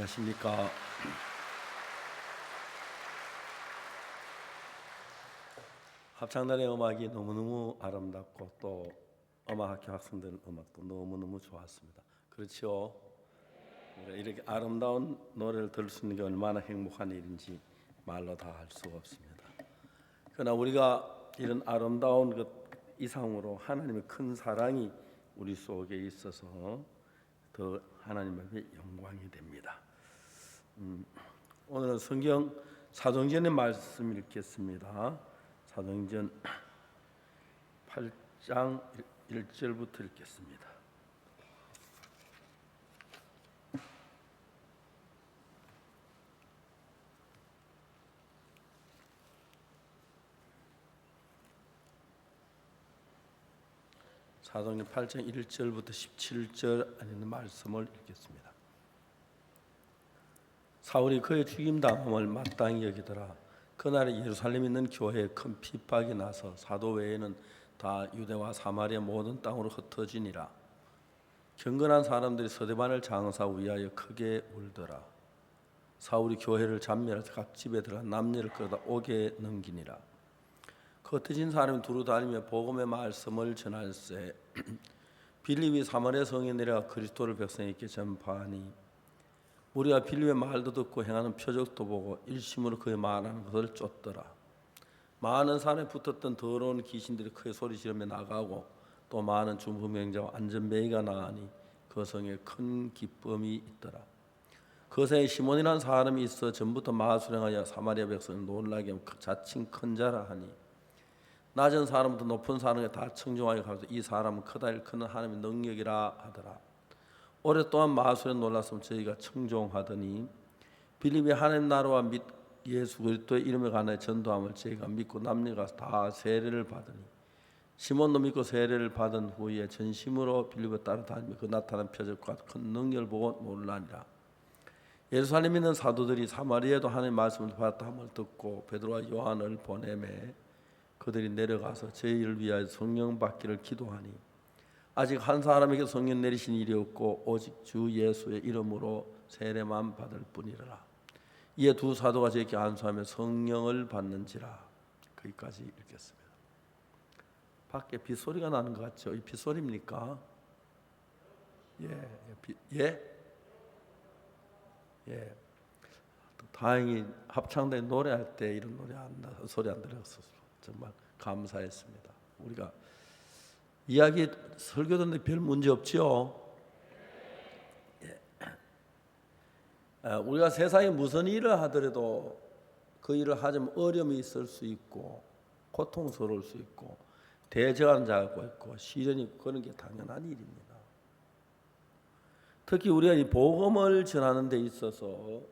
안녕하십니까. 합창단의 음악이 너무너무 아름답고 또 음악학교 학생들 음악도 너무너무 좋았습니다. 그렇죠? 이렇게 아름다운 노래를 들을 수 있는 게 얼마나 행복한 일인지 말로 다 할 수가 없습니다. 그러나 우리가 이런 아름다운 것 이상으로 하나님의 큰 사랑이 우리 속에 있어서 더 하나님에게 영광이 됩니다. 오늘은 성경 사도행전의 말씀 읽겠습니다. 사도행전 8장 1절부터 읽겠습니다. 사도행전 8장 1절부터 17절 안에 말씀을 읽겠습니다. 사울이 그의 죽임 당함을 마땅히 여기더라. 그날에 예루살렘에 있는 교회에 큰 핍박이 나서 사도 외에는 다 유대와 사마리아 모든 땅으로 흩어지니라. 경건한 사람들이 서대반을 장사 위하여 크게 울더라. 사울이 교회를 잠멸해서 각 집에 들어가 남녀를 끌어다 옥에 넘기니라. 그 흩어진 사람이 두루 다니며 복음의 말씀을 전할세 빌립이 사마리아 성에 내려가 그리스도를 백성에게 전파하니 우리가 빌립의 말도 듣고 행하는 표적도 보고 일심으로 그의 말하는 것을 쫓더라. 많은 산에 붙었던 더러운 귀신들이 크게 소리 지르며 나가고 또 많은 중풍병자와 안전뱅이가 나으니 그 성에 큰 기쁨이 있더라. 그 성에 시몬이라는 사람이 있어 전부터 마술행하여 사마리아 백성을 놀라게 하며 자칭 큰 자라 하니 낮은 사람부터 높은 사람에게 다 청종하여 가서 이 사람은 크다 일컫는 하나님의 능력이라 하더라. 오랫동안 마술에 놀랐으면 저희가 청종하더니 빌립이 하나님 나라와 및 예수 그리스도의 이름에 관하여 전도함을 저희가 믿고 남녀가 다 세례를 받으니 시몬도 믿고 세례를 받은 후에 전심으로 빌립을 따라다니며 그 나타난 표적과 큰 능력을 보고 놀라니라. 예루살렘에 있는 사도들이 사마리아에도 하나님의 말씀을 받았다 함을 듣고 베드로와 요한을 보내매 그들이 내려가서 저희를 위하여 성령 받기를 기도하니 아직 한 사람에게 성령 내리신 일이 없고 오직 주 예수의 이름으로 세례만 받을 뿐이라. 이에 두 사도가 저에게 안수하며 성령을 받는지라. 거기까지 읽겠습니다. 밖에 빗소리가 나는 것 같죠? 이 빗소리입니까? 예. 다행히 합창단에 노래할 때 이런 소리 안 들어서 정말 감사했습니다. 우리가 이야기 설교 듣는데 별 문제 없죠? 우리가 세상에 무슨 일을 하더라도 그 일을 하자면 어려움이 있을 수 있고 고통스러울 수 있고 대적하는 자가 있고 시련이 있고 그런 게 당연한 일입니다. 특히 우리가 이 복음을 전하는 데 있어서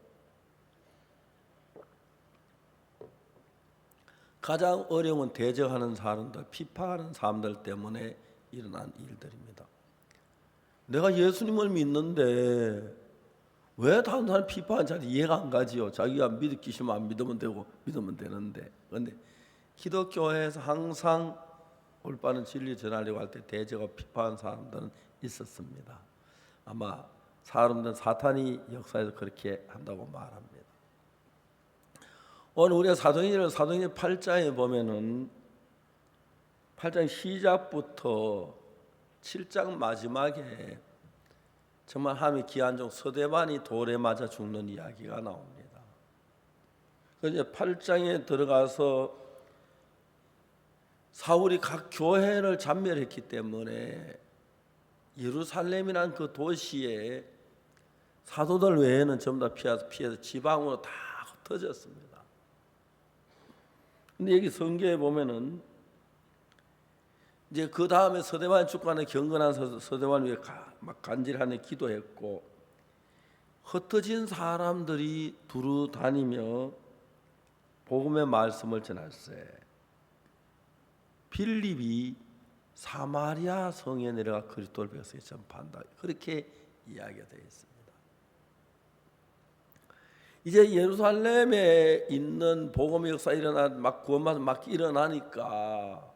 가장 어려운 대적하는 사람들, 비판하는 사람들 때문에 일어난 일들입니다. 내가 예수님을 믿는데 왜 다른 사람 비판하는 잘 이해가 안 가지요. 자기가 믿기시면 안 믿으면 되고 믿으면 되는데. 그런데 기독교회에서 항상 올바른 진리 전하려고 할 때 대적하고 비판하는 사람들은 있었습니다. 아마 사람들은 사탄이 역사에서 그렇게 한다고 말합니다. 오늘 우리가 사도행전 8장에 보면은 8장 시작부터 7장 마지막에 정말 하나님의 귀한 종 서대반이 돌에 맞아 죽는 이야기가 나옵니다. 그래서 8장에 들어가서 사울이 각 교회를 잔멸했기 때문에 예루살렘이라는 그 도시에 사도들 외에는 전부 다 피해서 지방으로 다 흩어졌습니다. 근데 여기 성경에 보면은 이제 그 다음에 서대반 죽간에 경건한 서대반 위에 막 간절하게 기도했고 흩어진 사람들이 두루 다니며 복음의 말씀을 전할세 빌립이 사마리아 성에 내려가 그리스도를 백성에 전파한다. 그렇게 이야기가 되어 있습니다. 이제 예루살렘에 있는 복음의 역사 막 구원받아 막 일어나니까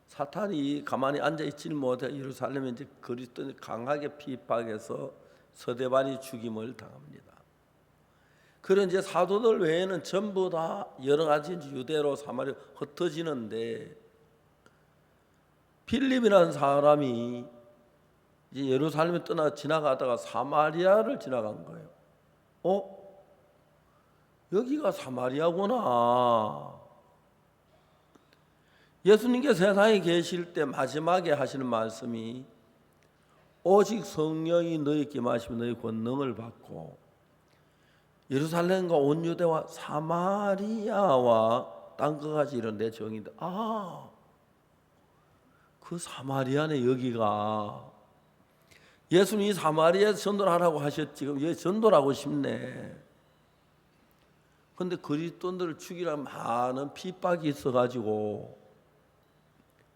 사탄이 가만히 앉아 있지는 못해 예루살렘에 이제 그리스도를 강하게 핍박해서 서대반이 죽임을 당합니다. 그런 이제 사도들 외에는 전부 다 여러 가지 유대로 사마리아 흩어지는데 빌립이라는 사람이 이제 예루살렘에 떠나 지나가다가 사마리아를 지나간 거예요. 여기가 사마리아구나. 예수님께 세상에 계실 때 마지막에 하시는 말씀이 오직 성령이 너희에게 임하시면 너희 권능을 받고 예루살렘과 온 유대와 사마리아와 땅끝까지 이런 내 정인데 그 사마리아네. 여기가 예수님이 사마리아에서 전도를 하라고 하셨지 왜 전도를 하고 싶네. 근데 그리스도인들을 죽이라 많은 핍박이 있어가지고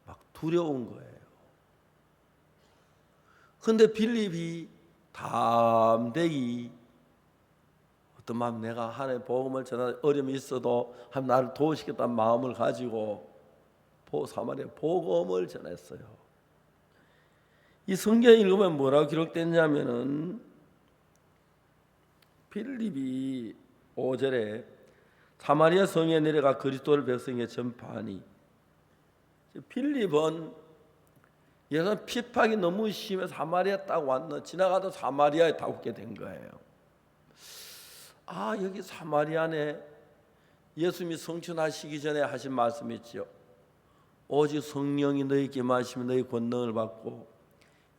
막 두려운 거예요. 근데 빌립이 담대히 어떤 마음 내가 하나님의 복음을 전하 어려움이 있어도 한 나를 도우시겠다는 마음을 가지고 사마리아 복음을 전했어요. 이 성경 읽으면 뭐라고 기록됐냐면은 빌립이 5절에 사마리아 성에 내려가 그리스도를 백성에게 전파하니 빌립은 예전 핍박이 너무 심해서 사마리아 딱 왔나 지나가다 사마리아에 다 오게 된 거예요. 여기 사마리아네. 예수님이 성천하시기 전에 하신 말씀이 있죠. 오직 성령이 너희에게 임하시면 너희 권능을 받고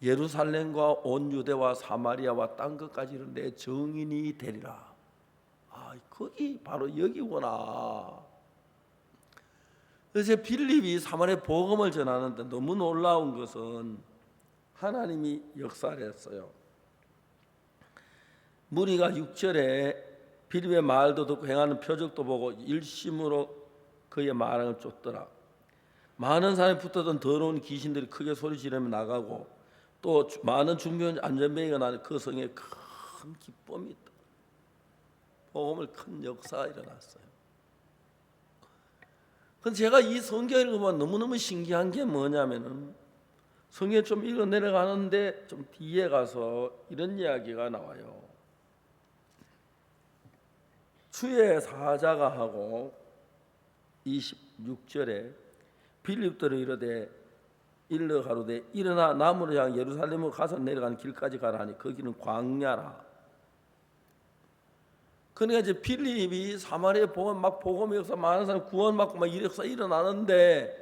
예루살렘과 온 유대와 사마리아와 땅끝까지 이른 내 증인이 되리라. 거기 바로 여기구나. 그래서 빌립이 사마리아 복음을 전하는데 너무 놀라운 것은 하나님이 역사를 했어요. 무리가 6절에 빌립의 말도 듣고 행하는 표적도 보고 일심으로 그의 말을 쫓더라. 많은 사람이 붙었던 더러운 귀신들이 크게 소리 지르며 나가고 또 많은 중병 안전병이가 나는 그 성에 큰 기쁨이 있다. 복음을 큰 역사가 일어났어요. 근데 제가 이 성경을 읽으면 너무너무 신기한 게 뭐냐면은 성경에 좀 읽어 내려가는데 좀 뒤에 가서 이런 이야기가 나와요. 주의 사자가 하고 26절에 빌립들을 이르되 일러 가로되 일어나 남으로 향 예루살렘으로 가서 내려가는 길까지 가라니 거기는 광야라. 그러니까 이제 빌립이 사마리아 복음 막 복음 역사 많은 사람 구원받고 막 이 역사 일어나는데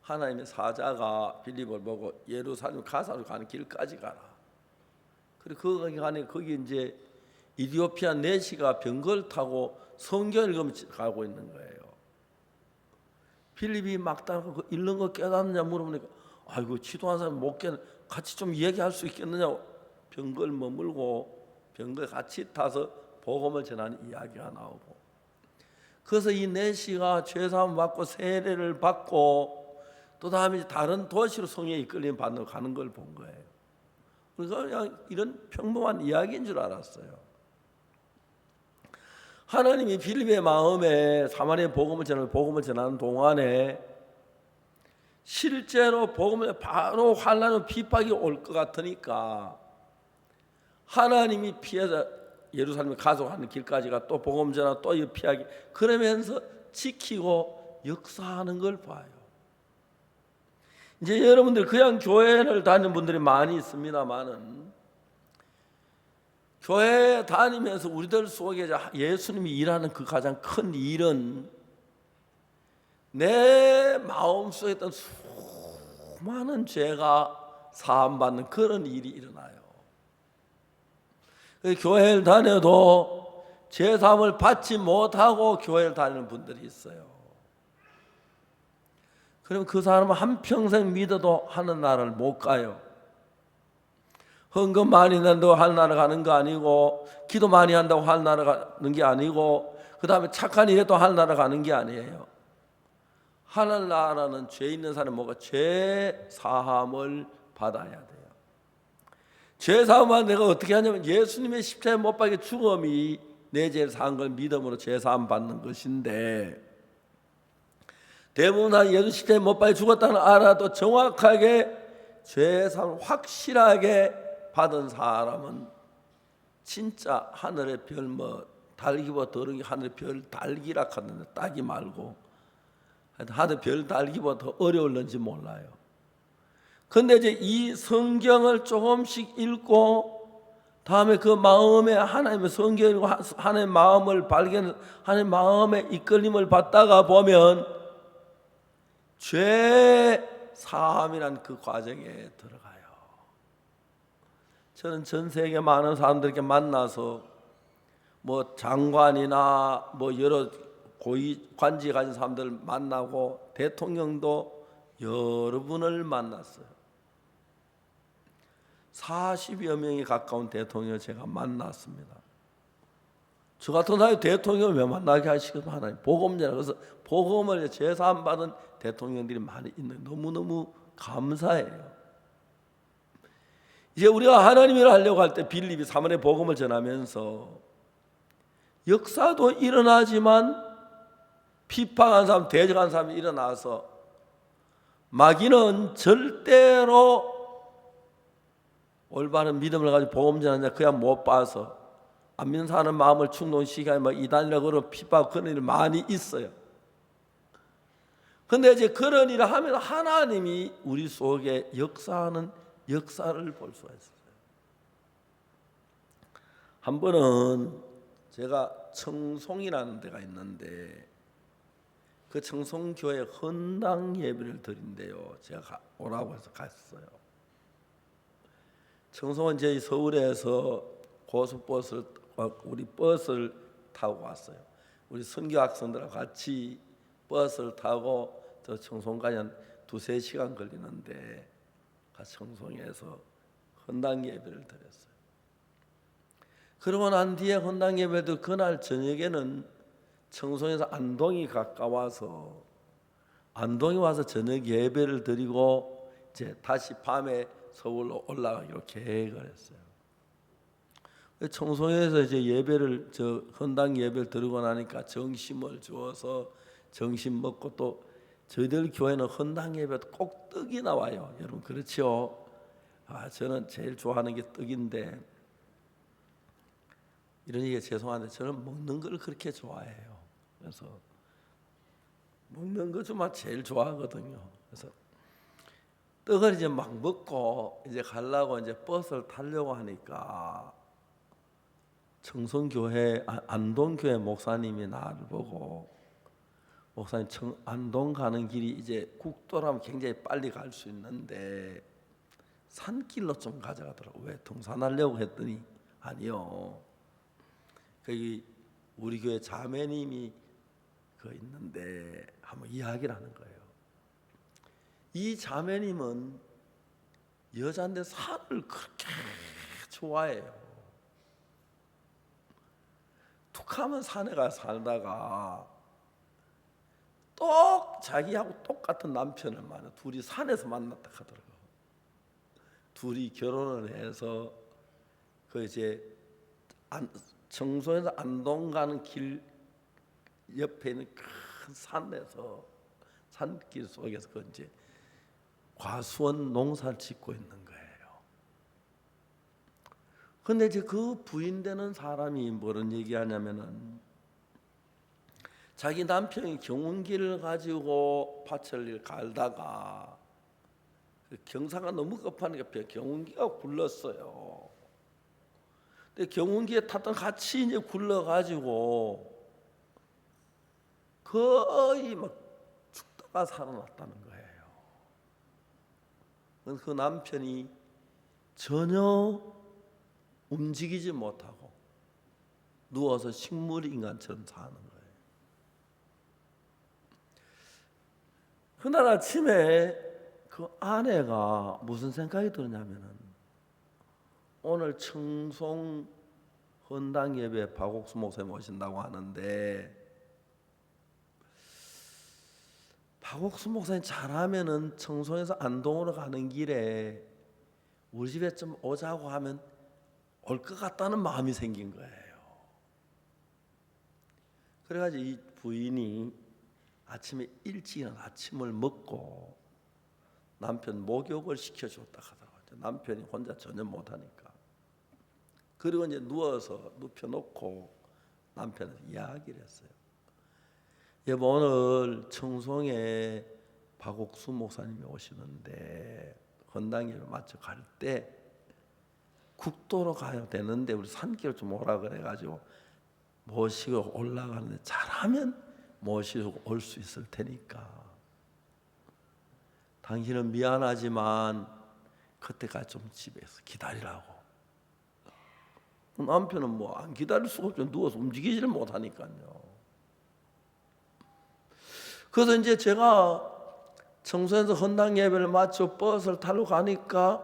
하나님의 사자가 빌립을 보고 예루살렘 가사로 가는 길까지 가라. 그리고 거기 가니 거기 이제 이디오피아 내시가 병거를 타고 성경을 읽으면서 가고 있는 거예요. 빌립이 막 따라가고 읽는 거 깨닫느냐 물어보니까 아이고 지도한 사람 못 깨는 같이 좀 얘기할 수 있겠느냐. 병거를 머물고 병거에 같이 타서 복음을 전하는 이야기가 나오고 그래서 이 내시가 죄사함 받고 세례를 받고 또 다음에 다른 도시로 성령에 이끌림 받는 가는 걸 본 거예요. 그래서 그냥 이런 평범한 이야기인 줄 알았어요. 하나님이 빌립의 마음에 사마리아 복음을 전하는 동안에 실제로 복음을 바로 환난과 핍박이 올 것 같으니까 하나님이 피해서 예루살렘에 가져가는 길까지가 또 복음 전하고 또 피하기 그러면서 지키고 역사하는 걸 봐요. 이제 여러분들 그냥 교회를 다니는 분들이 많이 있습니다만은 교회 다니면서 우리들 속에 예수님이 일하는 그 가장 큰 일은 내 마음속에 있던 수많은 죄가 사함받는 그런 일이 일어나요. 교회를 다녀도 죄사함을 받지 못하고 교회를 다니는 분들이 있어요. 그럼 그 사람은 한평생 믿어도 하늘나라를 못 가요. 헌금 많이 낸다고 하늘나라 가는 거 아니고 기도 많이 한다고 하늘나라 가는 게 아니고 그 다음에 착한 일 해도 하늘나라 가는 게 아니에요. 하늘나라는 죄 있는 사람은 뭐가 죄 사함을 받아야 돼요. 죄 사함을 내가 어떻게 하냐면 예수님의 십자가에 못 박혀 죽음이 내 죄를 사한 걸 믿음으로 죄 사함 받는 것인데 대부분 다 예수 십자가에 못 박혀 죽었다는 알아도 정확하게 죄 사함을 확실하게 받은 사람은 진짜 하늘의 별 달기보다 더러운 게 하늘의 별 달기라 하는데 따기 말고 하늘 별 달기보다 더 어려울는지 몰라요. 근데 이제 이 성경을 조금씩 읽고 다음에 그 마음에 하나님의 성경을 하나님의 마음을 하나님의 마음의 이끌림을 받다가 보면 죄 사함이란 그 과정에 들어가요. 저는 전 세계 많은 사람들께 만나서 뭐 장관이나 뭐 여러 고위 관직 가진 사람들 만나고 대통령도 여러 분을 만났어요. 40여 명이 가까운 대통령을 제가 만났습니다. 저 같은 사람이 대통령을 왜 만나게 하시겠어요? 하나님 복음자라. 그래서 복음을 제사함 받은 대통령들이 많이 있는 너무너무 감사해요. 이제 우리가 하나님을 하려고 할 때 빌립이 사모의 복음을 전하면서 역사도 일어나지만 비판한 사람, 대적한 사람이 일어나서 마귀는 절대로 올바른 믿음을 가지고 복음 전하는 자 그냥 못 봐서 안 믿는 사람 마음을 충동시키고 막 이단이라고 그러고 핍박 그런 일 많이 있어요. 근데 이제 그런 일을 하면 하나님이 우리 속에 역사하는 역사를 볼 수가 있어요. 한 번은 제가 청송이라는 데가 있는데 그 청송교회 헌당 예배를 드린대요. 제가 오라고 해서 갔어요. 청송은 저희 서울에서 고속버스를 우리 버스를 타고 왔어요. 우리 선교 학생들하고 같이 버스를 타고 저 청송까지 한 2-3시간 걸리는데 청송에서 헌당 예배를 드렸어요. 그러고 난 뒤에 헌당 예배도 그날 저녁에는 청송에서 안동이 가까워서 안동에 와서 저녁 예배를 드리고 이제 다시 밤에 서울로 올라가기로 계획을 했어요. 청송에서 이제 예배를 헌당 예배를 드리고 나니까 정심을 주어서 정심 먹고 또 저희들 교회는 헌당 예배도 꼭 떡이 나와요. 여러분 그렇죠? 저는 제일 좋아하는 게 떡인데 이런 얘기가 죄송한데 저는 먹는 걸 그렇게 좋아해요. 그래서 먹는 거 정말 제일 좋아하거든요. 그래서 떡을 이제 막 먹고 이제 가려고 이제 버스를 타려고 하니까 청송교회 안동교회 목사님이 나를 보고 목사님 안동 가는 길이 이제 국도라면 굉장히 빨리 갈 수 있는데 산길로 좀 가져가더라고. 왜 등산하려고 했더니 아니요. 거기 우리 교회 자매님이 그 있는데 한번 이야기를 하는 거예요. 이 자매님은 여자인데 산을 그렇게 좋아해요. 툭하면 산에 가 살다가 자기하고 똑같은 남편을 만나 둘이 산에서 만났다 하더라고. 둘이 결혼을 해서 그 이제 청송에서 안동 가는 길 옆에 있는 큰 산에서 산길 속에서 그 이제 과수원 농사를 짓고 있는 거예요. 근데 이제 그 부인 되는 사람이 뭐런 얘기하냐면은 자기 남편이 경운기를 가지고 밭을 갈다가 경사가 너무 급하니까 경운기가 굴렀어요. 근데 경운기에 탔던 같이 이제 굴러가지고 거의 막 죽다가 살아났다는 거예요. 그래서 그 남편이 전혀 움직이지 못하고 누워서 식물인간처럼 사는 거예요. 그날 아침에 그 아내가 무슨 생각이 드냐면은 오늘 청송 헌당 예배 박옥수 목사님 오신다고 하는데 박옥수 목사님 잘하면은 청송에서 안동으로 가는 길에 우리 집에 좀 오자고 하면 올 것 같다는 마음이 생긴 거예요. 그래가지고 이 부인이 아침에 일찍 일어나 아침을 먹고 남편 목욕을 시켜줬다 하더라고요. 남편이 혼자 전혀 못하니까. 그리고 이제 누워서 눕혀놓고 남편한테 이야기를 했어요. 여보, 오늘 청송에 박옥수 목사님이 오시는데 헌당예배 마쳐 갈 때 국도로 가야 되는데 우리 산길 좀 오라 그래가지고 모시고 올라가는데 잘하면 모시고 올 수 있을 테니까 당신은 미안하지만 그때까지 좀 집에서 기다리라고. 남편은 뭐 안 기다릴 수가 없죠. 누워서 움직이지를 못하니까요. 그래서 이제 제가 청소에서 헌당 예배를 마쳐 버스를 타러 가니까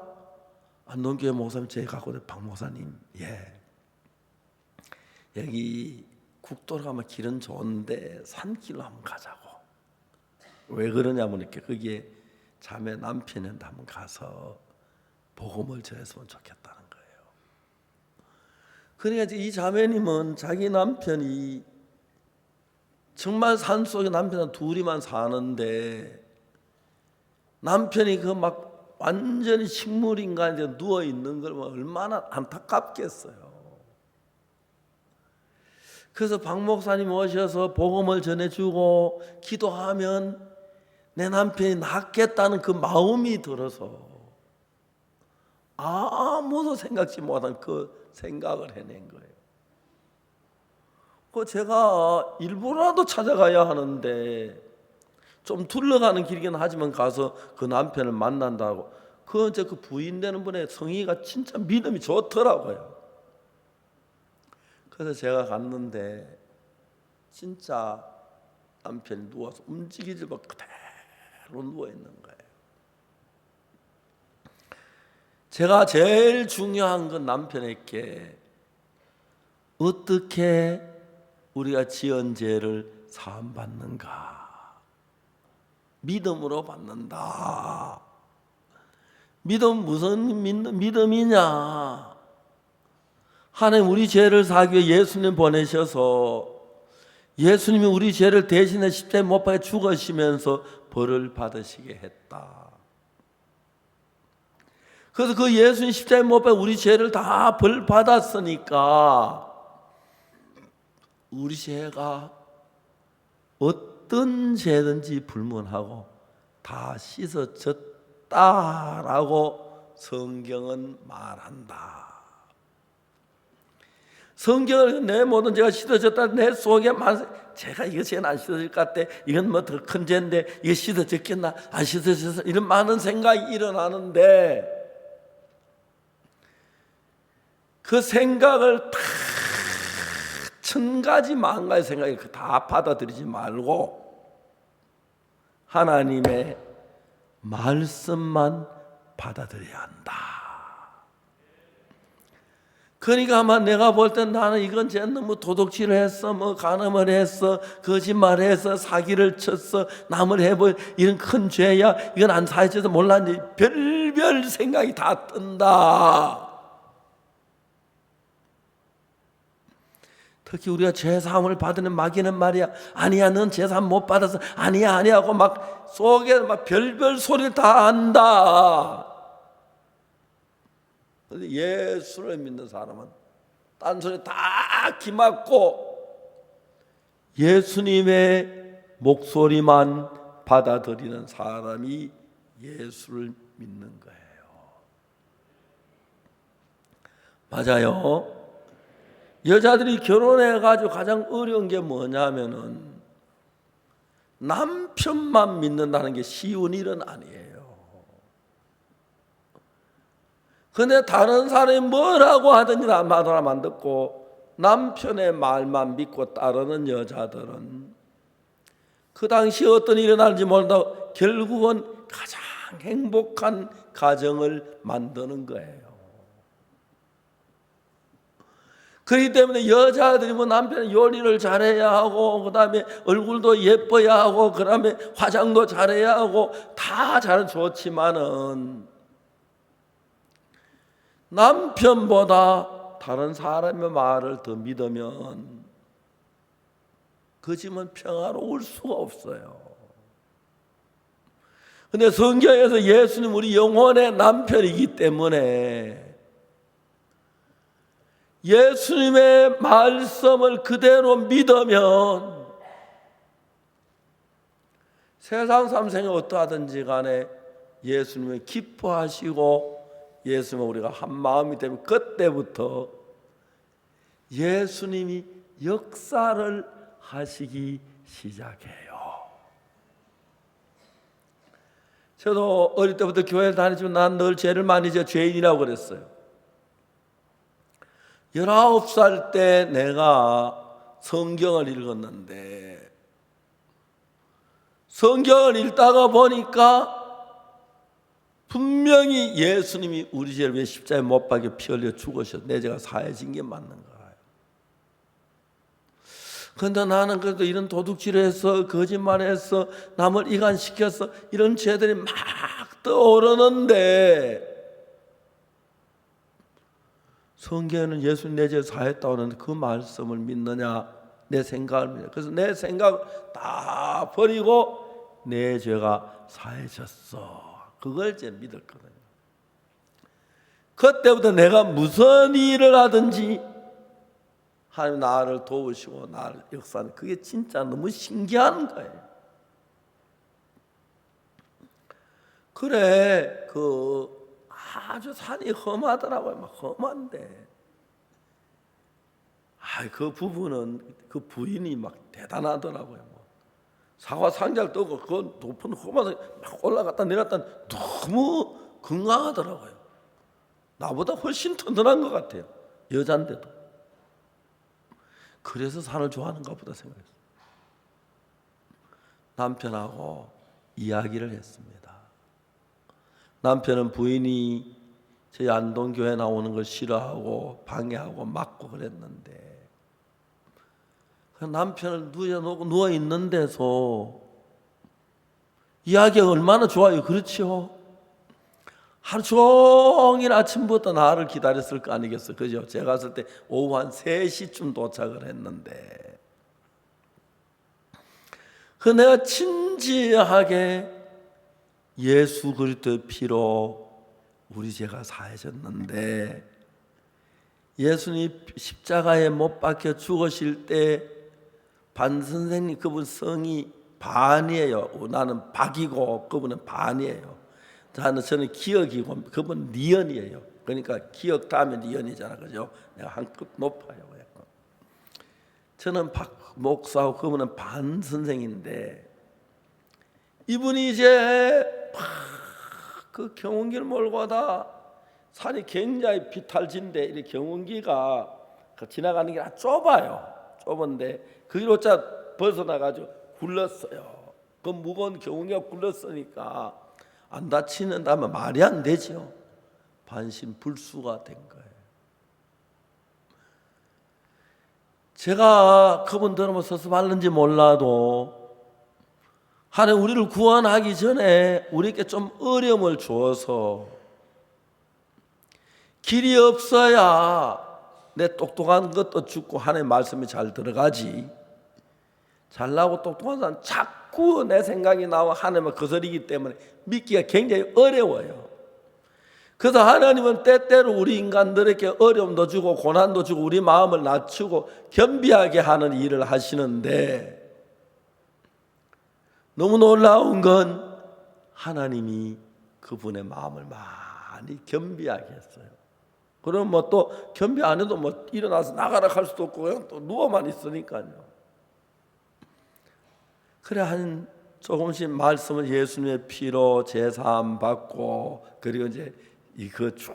안동교회 목사님 제 갖고 박 목사님, 예, 여기 국도로 가면 길은 좋은데 산길로 한번 가자고. 왜 그러냐면 이렇게 거기에 자매 남편한테 한번 가서 복음을 전했으면 좋겠다는 거예요. 그러니까 이 자매님은 자기 남편이 정말 산속에 남편은 둘이만 사는데 남편이 그 막 완전히 식물인간에 누워 있는 걸 얼마나 안타깝겠어요. 그래서 박 목사님 오셔서 복음을 전해주고 기도하면 내 남편이 낫겠다는 그 마음이 들어서 아무도 생각지 못한 그 생각을 해낸 거예요. 그 제가 일부러라도 찾아가야 하는데 좀 둘러가는 길이긴 하지만 가서 그 남편을 만난다고. 그 이제 그 부인 되는 분의 성의가 진짜 믿음이 좋더라고요. 그래서 제가 갔는데 진짜 남편이 누워서 움직이지 못 그대로 누워 있는 거예요. 제가 제일 중요한 건 남편에게 어떻게 우리가 지은 죄를 사함받는가? 믿음으로 받는다. 믿음 무슨 믿음이냐? 하나님 우리 죄를 사기 위해 예수님 보내셔서 예수님이 우리 죄를 대신해 십자가에 못 박혀 죽으시면서 벌을 받으시게 했다. 그래서 그 예수님 십자가에 못 박혀 우리 죄를 다 벌 받았으니까 우리 죄가 어떤 죄든지 불문하고 다 씻어졌다라고 성경은 말한다. 성경을 내 모든 죄가 씻어졌다. 내 속에 제가 이거 죄는 안 씻어질 것 같아. 이건 뭐 더 큰 죄인데 이게 씻어졌겠나? 안 씻어졌어. 이런 많은 생각이 일어나는데 그 생각을 다 천 가지 만 가지 생각을 다 받아들이지 말고 하나님의 말씀만 받아들여야 한다. 그러니까 아마 내가 볼 땐 나는 이건 쟤 너무 도둑질을 했어, 뭐 간음을 했어, 거짓말했어, 사기를 쳤어, 남을 해볼 이런 큰 죄야. 이건 안 사해져서 몰랐는데 별별 생각이 다 뜬다. 특히 우리가 죄사함을 받는 마귀는 말이야, 아니야 넌 죄사함 못 받아서 아니야 하고 막 속에 막 별별 소리를 다 한다. 그런데 예수를 믿는 사람은 딴소리 다 기막고 예수님의 목소리만 받아들이는 사람이 예수를 믿는 거예요. 맞아요. 여자들이 결혼해가지고 가장 어려운 게 뭐냐면은 남편만 믿는다는 게 쉬운 일은 아니에요. 근데 다른 사람이 뭐라고 하든지 남편은 안 듣고 남편의 말만 믿고 따르는 여자들은 그 당시 어떤 일이 일어나는지 모른다고 결국은 가장 행복한 가정을 만드는 거예요. 그렇기 때문에 여자들이 뭐 남편은 요리를 잘해야 하고 그 다음에 얼굴도 예뻐야 하고 그 다음에 화장도 잘해야 하고 다 잘은 좋지만은 남편보다 다른 사람의 말을 더 믿으면 그 집은 평화로울 수가 없어요. 근데 성경에서 예수님 우리 영혼의 남편이기 때문에 예수님의 말씀을 그대로 믿으면 세상 삼생이 어떠하든지 간에 예수님을 기뻐하시고 예수님은 우리가 한 마음이 되면 그때부터 예수님이 역사를 하시기 시작해요. 저도 어릴 때부터 교회를 다니지만 난 늘 죄를 많이 지어 죄인이라고 그랬어요. 19살 때 내가 성경을 읽었는데 성경을 읽다가 보니까 분명히 예수님이 우리 죄를 위해 십자가에 못 박혀 피 흘려 죽으셔서 내 죄가 사해진 게 맞는 거예요. 그런데 나는 그래도 이런 도둑질을 해서 거짓말해서 남을 이간시켜서 이런 죄들이 막 떠오르는데 성경에는 예수님 내 죄 사했다고 하는데 그 말씀을 믿느냐 내 생각을 믿느냐. 그래서 내 생각 다 버리고 내 죄가 사해졌어. 그걸 이제 믿었거든요. 그때부터 내가 무슨 일을 하든지 하나님 나를 도우시고 나를 역사하는 그게 진짜 너무 신기한 거예요. 그래 아주 산이 험하더라고요. 막 험한데 그 부부는 그 부인이 막 대단하더라고요. 사과 상자를 떠고 그 높은 험한 산에 막 올라갔다 내렸다 너무 건강하더라고요. 나보다 훨씬 튼튼한 것 같아요. 여잔데도. 그래서 산을 좋아하는가 보다 생각했어요. 남편하고 이야기를 했습니다. 남편은 부인이 저희 안동교회 나오는 걸 싫어하고 방해하고 막고 그랬는데 남편을 누워있는 데서 이야기가 얼마나 좋아요. 그렇죠? 하루 종일 아침부터 나를 기다렸을 거 아니겠어요? 그죠? 제가 갔을 때 오후 한 3시쯤 도착을 했는데 내가 진지하게 예수 그리스도의 피로 우리 죄가 사해졌는데 예수님 십자가에 못 박혀 죽으실 때 반 선생님 그분 성이 반이에요. 나는 박이고 그분은 반이에요. 저는 기억이고 그분 니은이에요. 그러니까 기억 다음에 니은이잖아, 그죠? 내가 한 급 높아요. 저는 박 목사고 그분은 반 선생인데 이분이 이제 그 경운기를 몰고 가다 산이 굉장히 비탈진데 이 경운기가 지나가는 게 아주 좁은데 그 길로자 벗어나가지고 굴렀어요. 그 무거운 경운기가 굴렀으니까 안 다치는다면 말이 안 되죠. 반신불수가 된 거예요. 제가 그분 들으면 서슴할는지 몰라도 하나님 우리를 구원하기 전에 우리에게 좀 어려움을 주어서 길이 없어야 내 똑똑한 것도 죽고 하나님의 말씀이 잘 들어가지. 잘나고 똑똑한 사람 자꾸 내 생각이 나와 하나님을 거스리기 때문에 믿기가 굉장히 어려워요. 그래서 하나님은 때때로 우리 인간들에게 어려움도 주고 고난도 주고 우리 마음을 낮추고 겸비하게 하는 일을 하시는데 너무 놀라운 건 하나님이 그분의 마음을 많이 겸비하게 했어요. 그럼 뭐 또 겸비 안 해도 뭐 일어나서 나가라 할 수도 없고 그냥 또 누워만 있으니까요. 그래 한 조금씩 말씀을 예수님의 피로 제사함 받고 그리고 이제 이거 쭉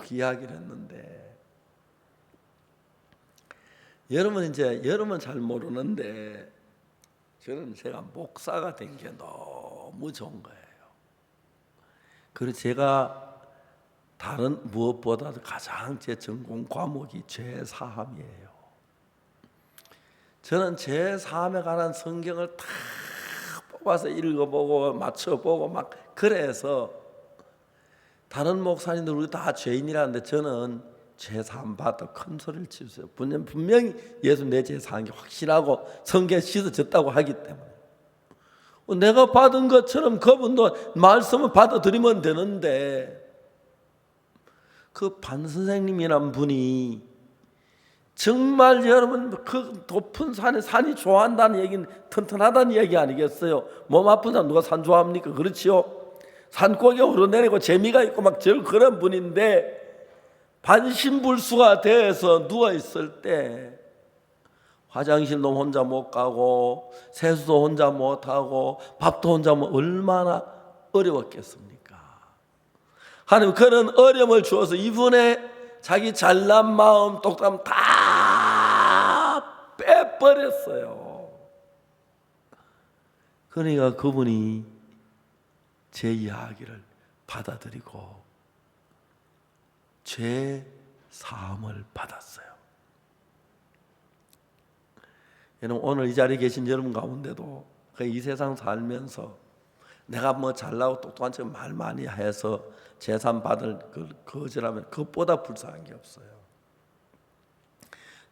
이야기를 했는데 여러분 잘 모르는데 저는 제가 목사가 된 게 너무 좋은 거예요. 그래서 제가 다른 무엇보다도 가장 제 전공 과목이 죄사함이에요. 저는 죄사함에 관한 성경을 다 뽑아서 읽어보고 맞춰보고 막 그래서 다른 목사님들 우리 다 죄인이라는데 저는 죄사함 받아 큰 소리를 치우세요. 분명히 예수 내 죄 사한 게 확실하고 성경에 씻어졌다고 하기 때문에 내가 받은 것처럼 그분도 말씀을 받아들이면 되는데, 그 반 선생님이란 분이 정말 여러분 그 높은 산이 좋아한다는 얘기는 튼튼하다는 얘기 아니겠어요? 몸 아픈 사람 누가 산 좋아합니까? 그렇지요? 산꼭에 오르내리고 재미가 있고 막 그런 분인데, 반신불수가 돼서 누워 있을 때 화장실도 혼자 못 가고 세수도 혼자 못 하고 밥도 혼자 얼마나 어려웠겠습니까? 하나님 그런 어려움을 주어서 이분의 자기 잘난 마음, 똑똑함 다 빼버렸어요. 그러니까 그분이 제 이야기를 받아들이고 죄 사함을 받았어요. 여러분, 오늘 이 자리에 계신 여러분 가운데도 이 세상 살면서 내가 뭐 잘나고 똑똑한 척 말 많이 해서 재산 받을 그 거절하면 그것보다 불쌍한 게 없어요.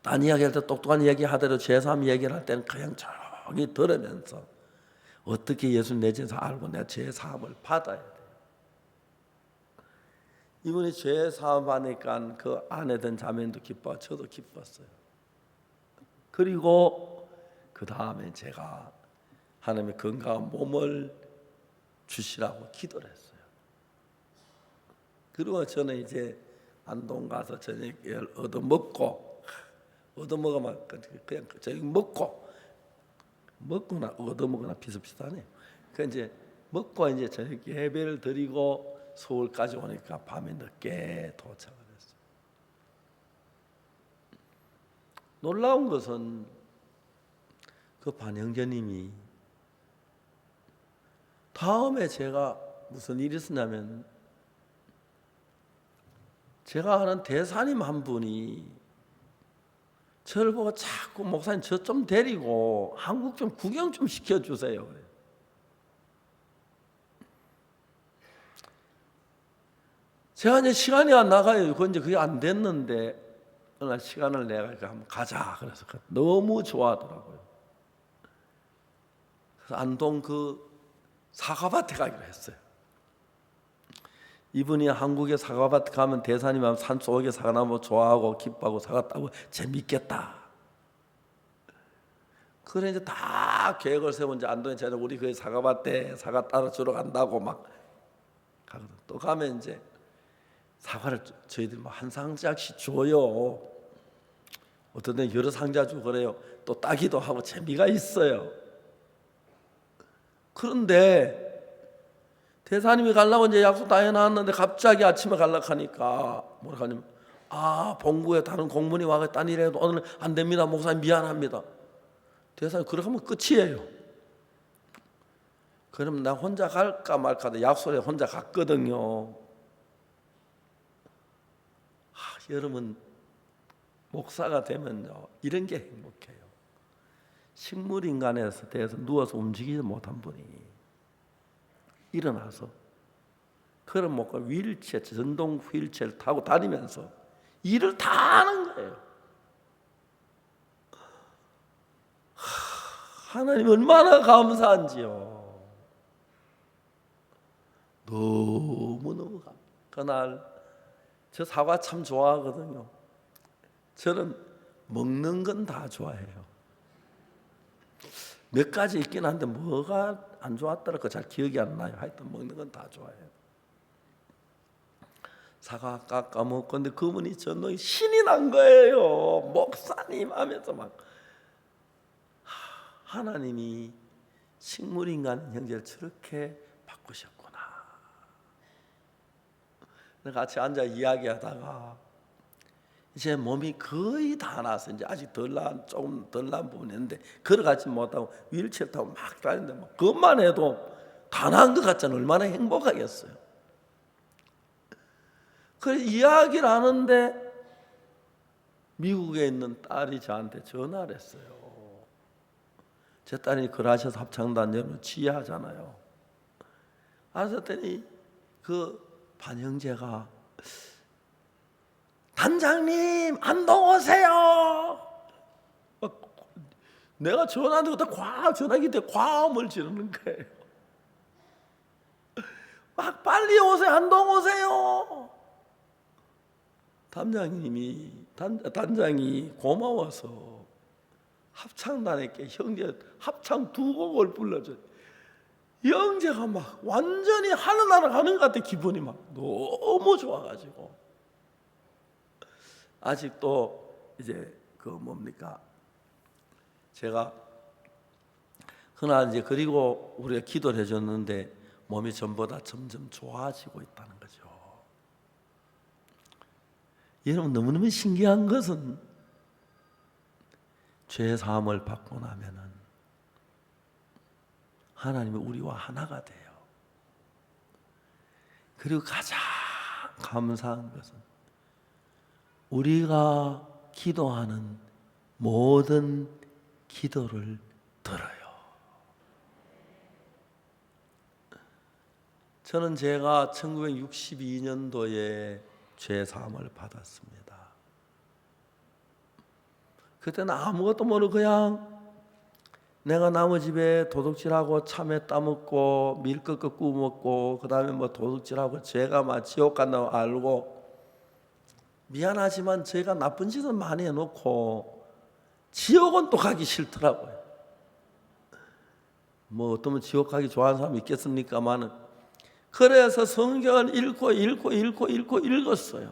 딴 이야기할 때 똑똑한 이야기 하더라도 재산 얘기를 할 때는 그냥 조용히 들으면서 어떻게 예수 내 죄사 알고 내가 죄 사함을 받아야 돼요. 이분이 죄 사함 받으니까 그 아내든 자매도 기뻐, 저도 기뻤어요. 그리고 그 다음에 제가 하나님의 건강한 몸을 주시라고 기도를 했어요. 그리고 저는 이제 안동 가서 저녁을 얻어먹으면 그냥 저녁 먹거나 얻어먹거나 비슷비슷하네요. 그 이제 먹고 이제 저녁 예배를 드리고 서울까지 오니까 밤에 늦게 도착을 했어요. 놀라운 것은 그 반영재님이 다음에 제가 무슨 일이 있었냐면, 제가 아는 대사님 한 분이 저를 보고 자꾸 목사님 저 좀 데리고 한국 좀 구경 좀 시켜주세요. 제가 이제 시간이 안 나가요. 그건 이제 그게 안 됐는데 어느 날 시간을 내가 한번 가자. 그래서 너무 좋아하더라고요. 그래서 안동 그 사과밭에 가기로 했어요. 이분이 한국에 사과밭 가면 대사님 하면 산속에 사과나무 좋아하고 기뻐하고 사과 따고 재밌겠다. 그래 이제 다 계획을 세운 이제 안동에 저녁 우리 그 사과밭에 사과 따러 주러 간다고 막 가거든. 또 가면 이제 사과를 저희들이 뭐 한 상자씩 줘요. 어떤 데는 여러 상자 주고 그래요. 또 따기도 하고 재미가 있어요. 그런데 대사님이 가려고 이제 약속 다 해놨는데 갑자기 아침에 가려고 하니까 뭐라 하냐면, 본부에 다른 공문이 와서 딴 일해도 오늘 안 됩니다. 목사님 미안합니다. 대사님 그렇게 하면 끝이에요. 그럼 나 혼자 갈까 말까 하다 약속에 혼자 갔거든요. 여러분 목사가 되면요 이런 게 행복해요. 식물인간에 대해서 누워서 움직이지 못한 분이 일어나서 그런 목과 휠체어, 전동 휠체어를 타고 다니면서 일을 다 하는 거예요. 하나님 얼마나 감사한지요. 너무너무 감사해요. 그날 저 사과 참 좋아하거든요. 저는 먹는 건 다 좋아해요. 몇 가지 있긴 한데 뭐가 안 좋았더라 그 잘 기억이 안 나요. 하여튼 먹는 건 다 좋아해요. 사과 깎아 먹고 근데 그분이 저는 신이 난 거예요. 목사님 하면서 막 하나님이 식물인간 형제를 저렇게 바꾸셨구나. 같이 앉아 이야기하다가 이제 몸이 거의 다 나서 이제 아직 조금 덜 난 부분이 있는데 걸어가지 못하고 휠체어 타고 막 다니는데 뭐 그것만 해도 다 나은 것 같잖아요. 얼마나 행복하겠어요. 그래서 이야기를 하는데 미국에 있는 딸이 저한테 전화를 했어요. 제 딸이 그라시아스 합창단 여러분 지휘하잖아요. 알았더니 그 반영재가 단장님 안동 오세요. 내가 전화하는데 전화기 때 과음을 지르는 거예요. 막 빨리 오세요. 한동 오세요. 단장이 고마워서 합창단에게 형제 합창 2곡을 불러줘요. 영재가 막 완전히 하늘나라 가는 것 같아. 기분이 막 너무 좋아가지고 아직도 이제 제가 그날 이제 그리고 우리가 기도를 해줬는데 몸이 전보다 점점 좋아지고 있다는 거죠. 여러분, 너무너무 신기한 것은 죄 사함을 받고 나면은 하나님이 우리와 하나가 돼요. 그리고 가장 감사한 것은 우리가 기도하는 모든 기도를 들어요. 저는 제가 1962년도에 죄 사함을 받았습니다. 그때는 아무것도 모르고 그냥 내가 남의 집에 도둑질하고 참외 따먹고 밀가루 구워 먹고 그 다음에 도둑질하고 죄가 막 지옥 간다고 알고 미안하지만 제가 나쁜 짓은 많이 해놓고 지옥은 또 가기 싫더라고요. 어떠면 지옥 가기 좋아하는 사람이 있겠습니까만은 그래서 성경을 읽었어요.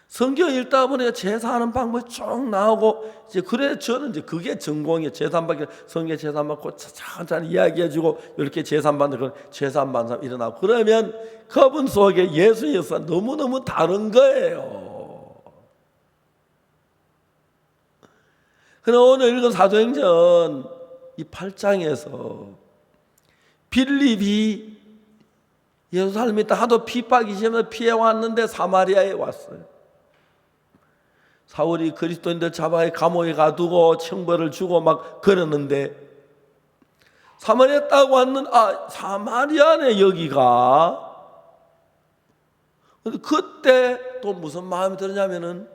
성경 읽다 보니까 제사하는 방법이 쭉 나오고 그래 저는 이제 그게 전공이에요. 제사받기 성경 제사받고 천천히 이야기해주고 이렇게 제사받는 그런 제사받는 사람 일어나고 그러면 그분 속에 예수의 역사 너무너무 다른 거예요. 그럼 오늘 읽은 사도행전 이 8장에서 빌립이 예루살렘에 있다 하도 핍박이 심해서 피해왔는데 사마리아에 왔어요. 사울이 그리스도인들 잡아 감옥에 가두고 형벌을 주고 막 그러는데 사마리아에 딱 왔는 사마리아네 여기가. 그때 또 무슨 마음이 들었냐면은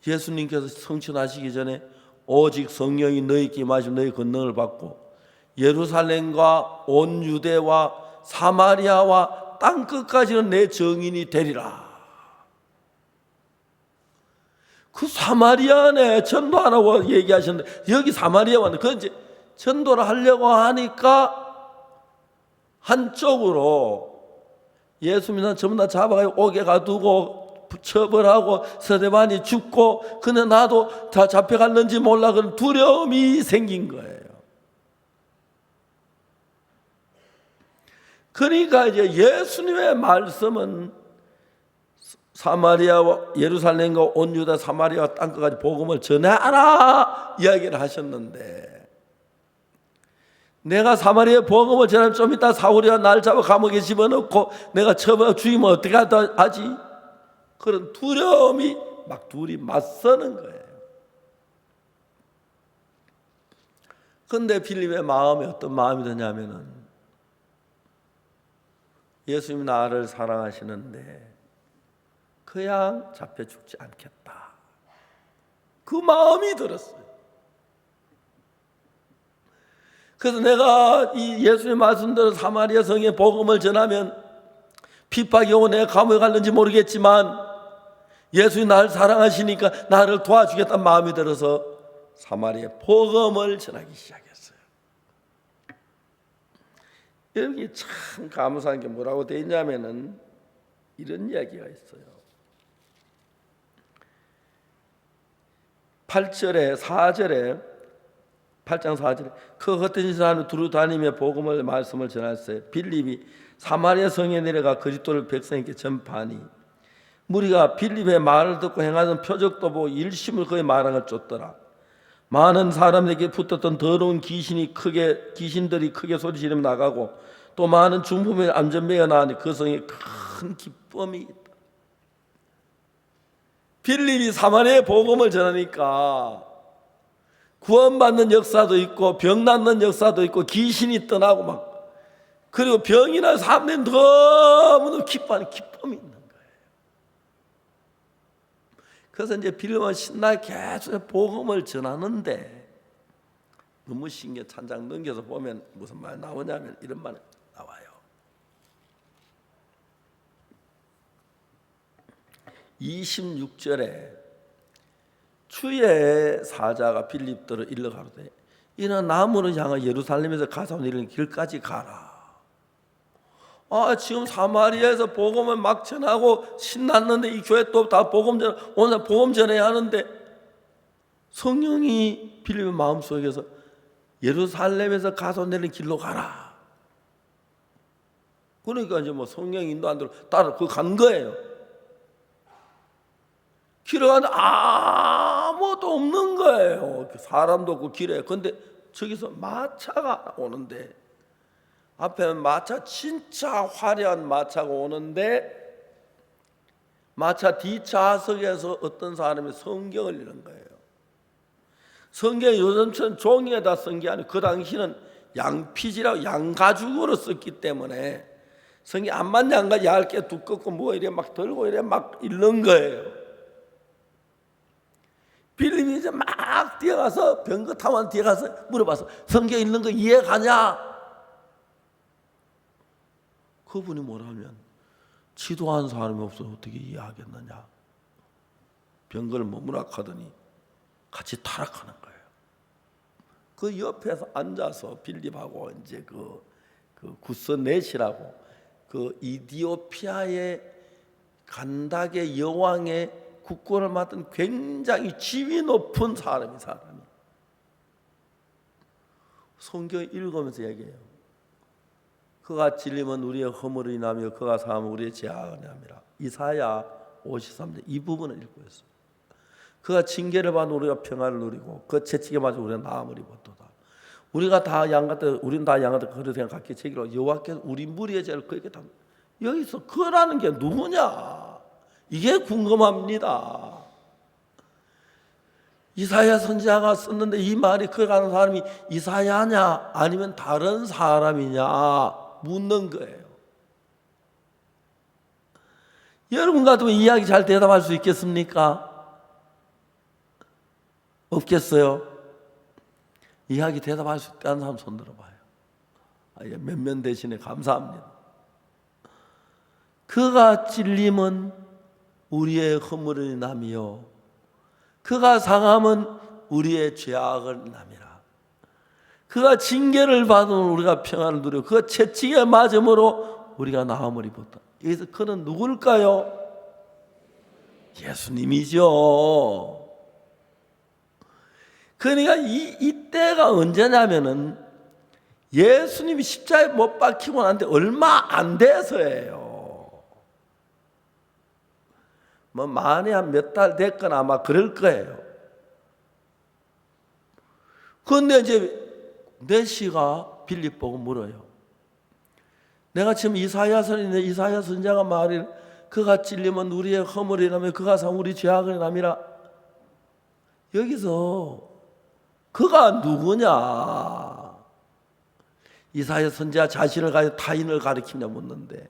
예수님께서 성천하시기 전에 오직 성령이 너희에게 임하시면 너희 권능을 받고 예루살렘과 온 유대와 사마리아와 땅 끝까지는 내 증인이 되리라. 그 사마리아네 전도하라고 얘기하셨는데 여기 사마리아 왔는데 그 이제 전도를 하려고 하니까 한쪽으로 예수 믿는 전부 다 잡아가지고 옥에 가두고 처벌하고 스데반이 죽고 근데 나도 다 잡혀갔는지 몰라 그런 두려움이 생긴 거예요. 그러니까 이제 예수님의 말씀은 사마리아와 예루살렘과 온 유다 사마리아와 땅끝까지 복음을 전하라 이야기를 하셨는데 내가 사마리아 복음을 전하면 좀 이따 사울이가 날 잡아 감옥에 집어넣고 내가 처벌 죽이면 어떻게 하지? 그런 두려움이 막 둘이 맞서는 거예요. 그런데 빌립의 마음에 어떤 마음이 드냐면은 예수님 나를 사랑하시는데 그냥 잡혀 죽지 않겠다. 그 마음이 들었어요. 그래서 내가 이 예수님 말씀대로 사마리아 성에 복음을 전하면 핍박이 오고 내가 감옥에 갈는지 모르겠지만 예수님 나를 사랑하시니까 나를 도와주겠다는 마음이 들어서 사마리아 복음을 전하기 시작했어요. 여기 참 감사한 게 뭐라고 되어 있냐면은 이런 이야기가 있어요. 8장 4절에 그 흩어진 사람을 두루 다니며 복음을 말씀을 전했어요. 빌립이 사마리아 성에 내려가 그리스도를 백성에게 전파하니 무리가 빌립의 말을 듣고 행하는 표적도 보고 일심을 그의 말을 쫓더라. 많은 사람에게 붙었던 더러운 귀신들이 크게 소리지르며 나가고 또 많은 중품의 안전병이 나오니 그 성에 큰 기쁨이 있다. 빌립이 사마리아의 복음을 전하니까 구원받는 역사도 있고 병 낫는 역사도 있고 귀신이 떠나고 막 그리고 병이나 사람들이 너무너무 기뻐하는 기쁨이 있는 거예요. 그래서 이제 빌립은 신나게 계속 복음을 전하는데 너무 신기해. 찬장 넘겨서 보면 무슨 말 나오냐면 이런 말이 나와요. 26절에 주의 사자가 빌립들을 일러 가로되 이는 나무를 향하여 예루살렘에서 가서 이르는 길까지 가라. 지금 사마리아에서 복음을 막 전하고 신났는데 이 교회 또 다 오늘 복음 전해야 하는데 성령이 빌립의 마음속에서 예루살렘에서 가서 내리는 길로 가라. 그러니까 이제 뭐 성령 인도 안 대로 따라 간 거예요. 길에 가는데 아무것도 없는 거예요. 사람도 없고 길에. 근데 저기서 마차가 오는데 앞에 마차 진짜 화려한 마차가 오는데 마차 뒷좌석에서 어떤 사람이 성경을 읽는 거예요. 성경이 요즘처럼 종이에다 쓴 게 아니고 그 당시는 양피지라고 양가죽으로 썼기 때문에 성경이 안만 양가 얇게 두껍고 뭐 이래 막 들고 이래 막 읽는 거예요. 빌립이 이제 막 뛰어가서 병거타만 뛰어가서 물어봐서 성경 읽는 거 이해가냐? 그분이 뭐라면 지도한 사람이 없어서 어떻게 이해하겠느냐? 병거를 머무락하더니 같이 타락하는 거예요. 그 옆에서 앉아서 빌립하고 이제 그 구스넷이라고 그 이디오피아의 간닥의 여왕의 국권을 맡은 굉장히 지위 높은 사람이 성경 읽으면서 얘기해요. 그가 찔림은 우리의 허물을 인하며 그가 사함은 우리의 죄악을 인함이라. 이사야 53장 이 부분을 읽고 있어요. 그가 징계를 받아 우리가 평안을 누리고 그 채찍에 맞아 우리가 나음을 입었도다. 우리가 다 양같다. 우리는 다 양같다. 그릇에 각기 책이로 여호와께서 우리 무리의 죄를 그에게 다. 여기서 그라는 게 누구냐? 이게 궁금합니다. 이사야 선지자가 썼는데 이 말이 그가 하는 사람이 이사야냐 아니면 다른 사람이냐 묻는 거예요. 여러분 같으면 이야기 잘 대답할 수 있겠습니까? 없겠어요? 이야기 대답할 수 있다는 사람 손 들어봐요. 몇몇 대신에 감사합니다. 그가 찔림은 우리의 허물을 인하며 그가 상함은 우리의 죄악을 인함이라. 그가 징계를 받은 우리가 평안을 누리고 그가 채찍에 맞음으로 우리가 나음을 입었다. 여기서 그는 누굴까요? 예수님이죠. 그러니까 이때가 언제냐면은 예수님이 십자가에 못 박히고 난데 얼마 안 돼서예요. 뭐 만에 한 몇 달 됐거나 아마 그럴 거예요. 그런데 이제 내시가 빌립 보고 물어요. 내가 지금 이사야 선지자가 말일 그가 찔리면 우리의 허물을 인하며 그가 상 우리 죄악을 인함이라. 여기서 그가 누구냐? 이사야 선지자 자신을 가리켜 타인을 가리키냐 묻는데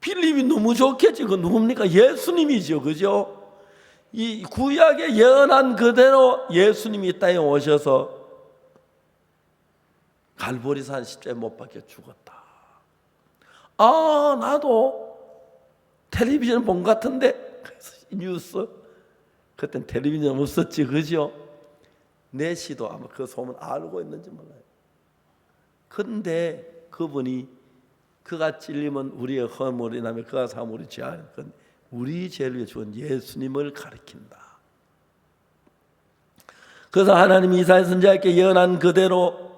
빌립이 너무 좋겠지. 그 누굽니까? 예수님이죠. 그죠? 이 구약에 예언한 그대로 예수님이 이 땅에 오셔서 갈보리산 십자가에 못 박혀 죽었다. 나도 텔레비전 본 것 같은데 뉴스 그땐 텔레비전 없었지. 그죠? 내시도 아마 그 소문 알고 있는지 몰라요. 그런데 그분이 그가 찔림은 우리의 허물이 인하며 그가 사함은 우리 죄악을 인하며 우리 죄를 위해 죽은 예수님을 가리킨다. 그래서 하나님이 이사야 선지자에게 예언한 그대로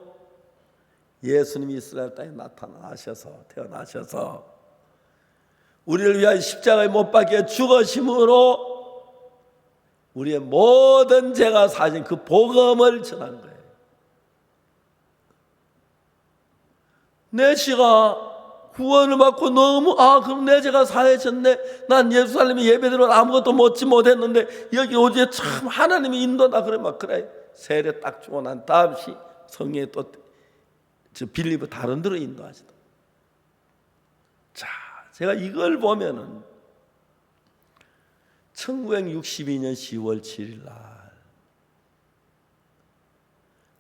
예수님이 이스라엘 땅에 태어나셔서 우리를 위하여 십자가에 못 박혀 죽으심으로 우리의 모든 죄가 사진 그 복음을 전한 거예요. 내시가 구원을 받고 너무 그럼 내 죄가 사해졌네. 난 예루살렘에 예배드려 아무것도 먹지 못했는데 여기 오지에 참 하나님이 인도다. 그래 막 그래 세례 딱 주고 난 다음시 성령에 또 빌립을 다른 데로 인도하시다. 자, 제가 이걸 보면은 1962년 10월 7일 날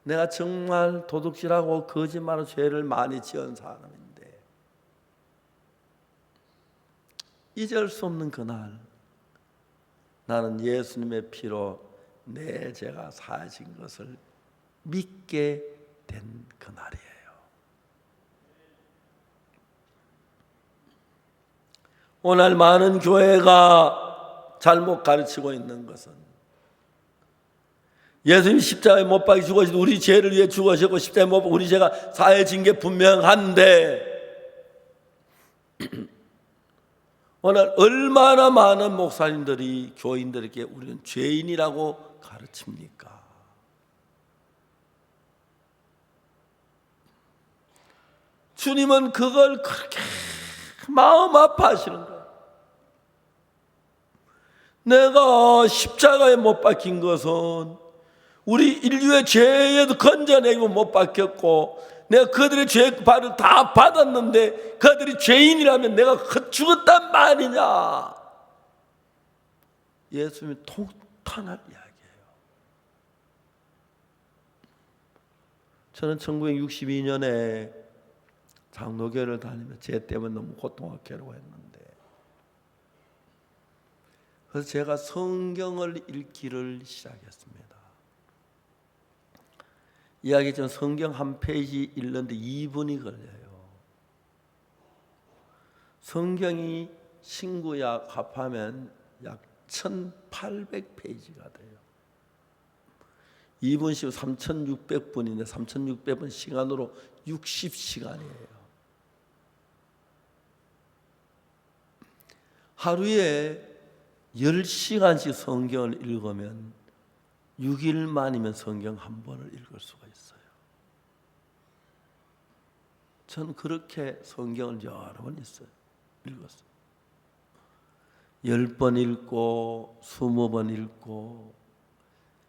내가 정말 도둑질하고 거짓말하고 죄를 많이 지은 사람인데 잊을 수 없는 그날 나는 예수님의 피로 내 죄가 사해진 것을 믿게 된 그날이에요. 오늘 많은 교회가 잘못 가르치고 있는 것은 예수님이 십자가에 못 박혀 죽으시고 우리 죄를 위해 죽으셨고 십자가에 못 박혀 우리 죄가 사해진 게 분명한데 오늘 얼마나 많은 목사님들이 교인들에게 우리는 죄인이라고 가르칩니까? 주님은 그걸 그렇게 마음 아파하시는 거예요. 내가 십자가에 못 박힌 것은 우리 인류의 죄에도 건져내고 못 박혔고 내가 그들의 죄를 다 받았는데 그들이 죄인이라면 내가 죽었단 말이냐. 예수님이 통탄할 이야기예요. 저는 1962년에 장로교를 다니며 죄 때문에 너무 고통하고 괴로워했는데 그래서 제가 성경을 읽기를 시작했습니다. 이야기 전 성경 한 페이지 읽는데 2분이 걸려요. 성경이 신구약 합하면 약 1800페이지가 돼요. 2분씩 3600분인데 3600분 시간으로 60시간이에요. 하루에 10시간씩 성경을 읽으면 6일 만이면 성경 한 번을 읽을 수가 있어요. 저는 그렇게 성경을 여러 번 읽었어요. 10번 읽고 20번 읽고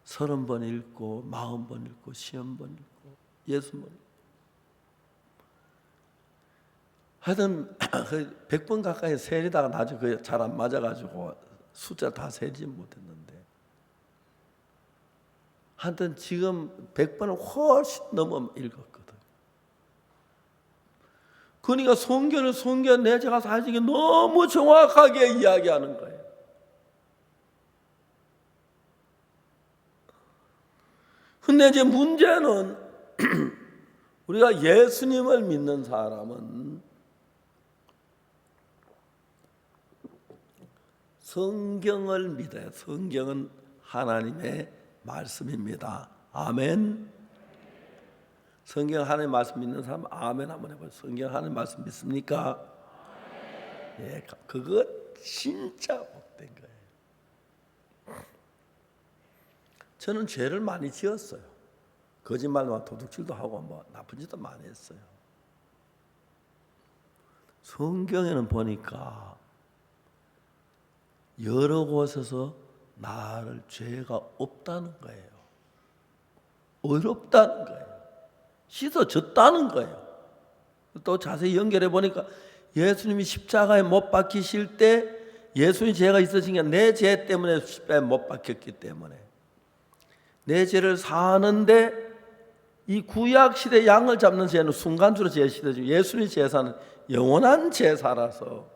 30번 읽고 40번 읽고 50번 읽고 60번 읽고 하여튼 100번 가까이 세리다가 나중에 그게 잘 안 맞아가지고 숫자 다 세지 못했는데 하여튼 지금 100번을 훨씬 넘어 읽었거든. 그러니까 성경 내 제가 사실 너무 정확하게 이야기하는 거예요. 근데 이제 문제는 우리가 예수님을 믿는 사람은 성경을 믿어요. 성경은 하나님의 말씀입니다. 아멘. 성경 하나님의 말씀 믿는 사람 아멘 한번 해봐요. 성경 하나님의 말씀 믿습니까? 예, 그거 진짜 복된 거예요. 저는 죄를 많이 지었어요. 거짓말과 도둑질도 하고 뭐 나쁜 짓도 많이 했어요. 성경에는 보니까 여러 곳에서 나를 죄가 없다는 거예요. 어렵다는 거예요. 씻어졌다는 거예요. 또 자세히 연결해 보니까 예수님이 십자가에 못 박히실 때 예수님이 죄가 있으신 게 내 죄 때문에 십자가에 못 박혔기 때문에 내 죄를 사하는데 이 구약 시대 양을 잡는 죄는 순간적으로 죄 씻어지고 예수님의 제사는 영원한 제사라서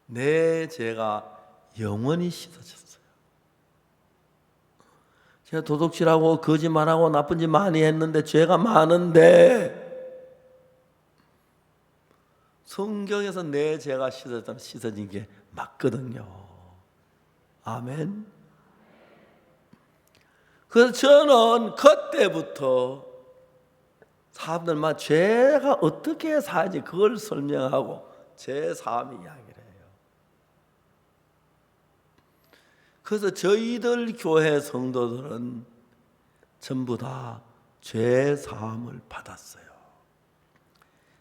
내 죄가 영원히 씻어졌어요. 제가 도둑질하고 거짓말하고 나쁜 짓 많이 했는데 죄가 많은데 성경에서 내 죄가 씻어진 게 맞거든요. 아멘. 그래서 저는 그때부터 사람들만 죄가 어떻게 사는지 그걸 설명하고 제 삶 이야기를 해요. 그래서 저희들 교회 성도들은 전부 다 죄 사함을 받았어요.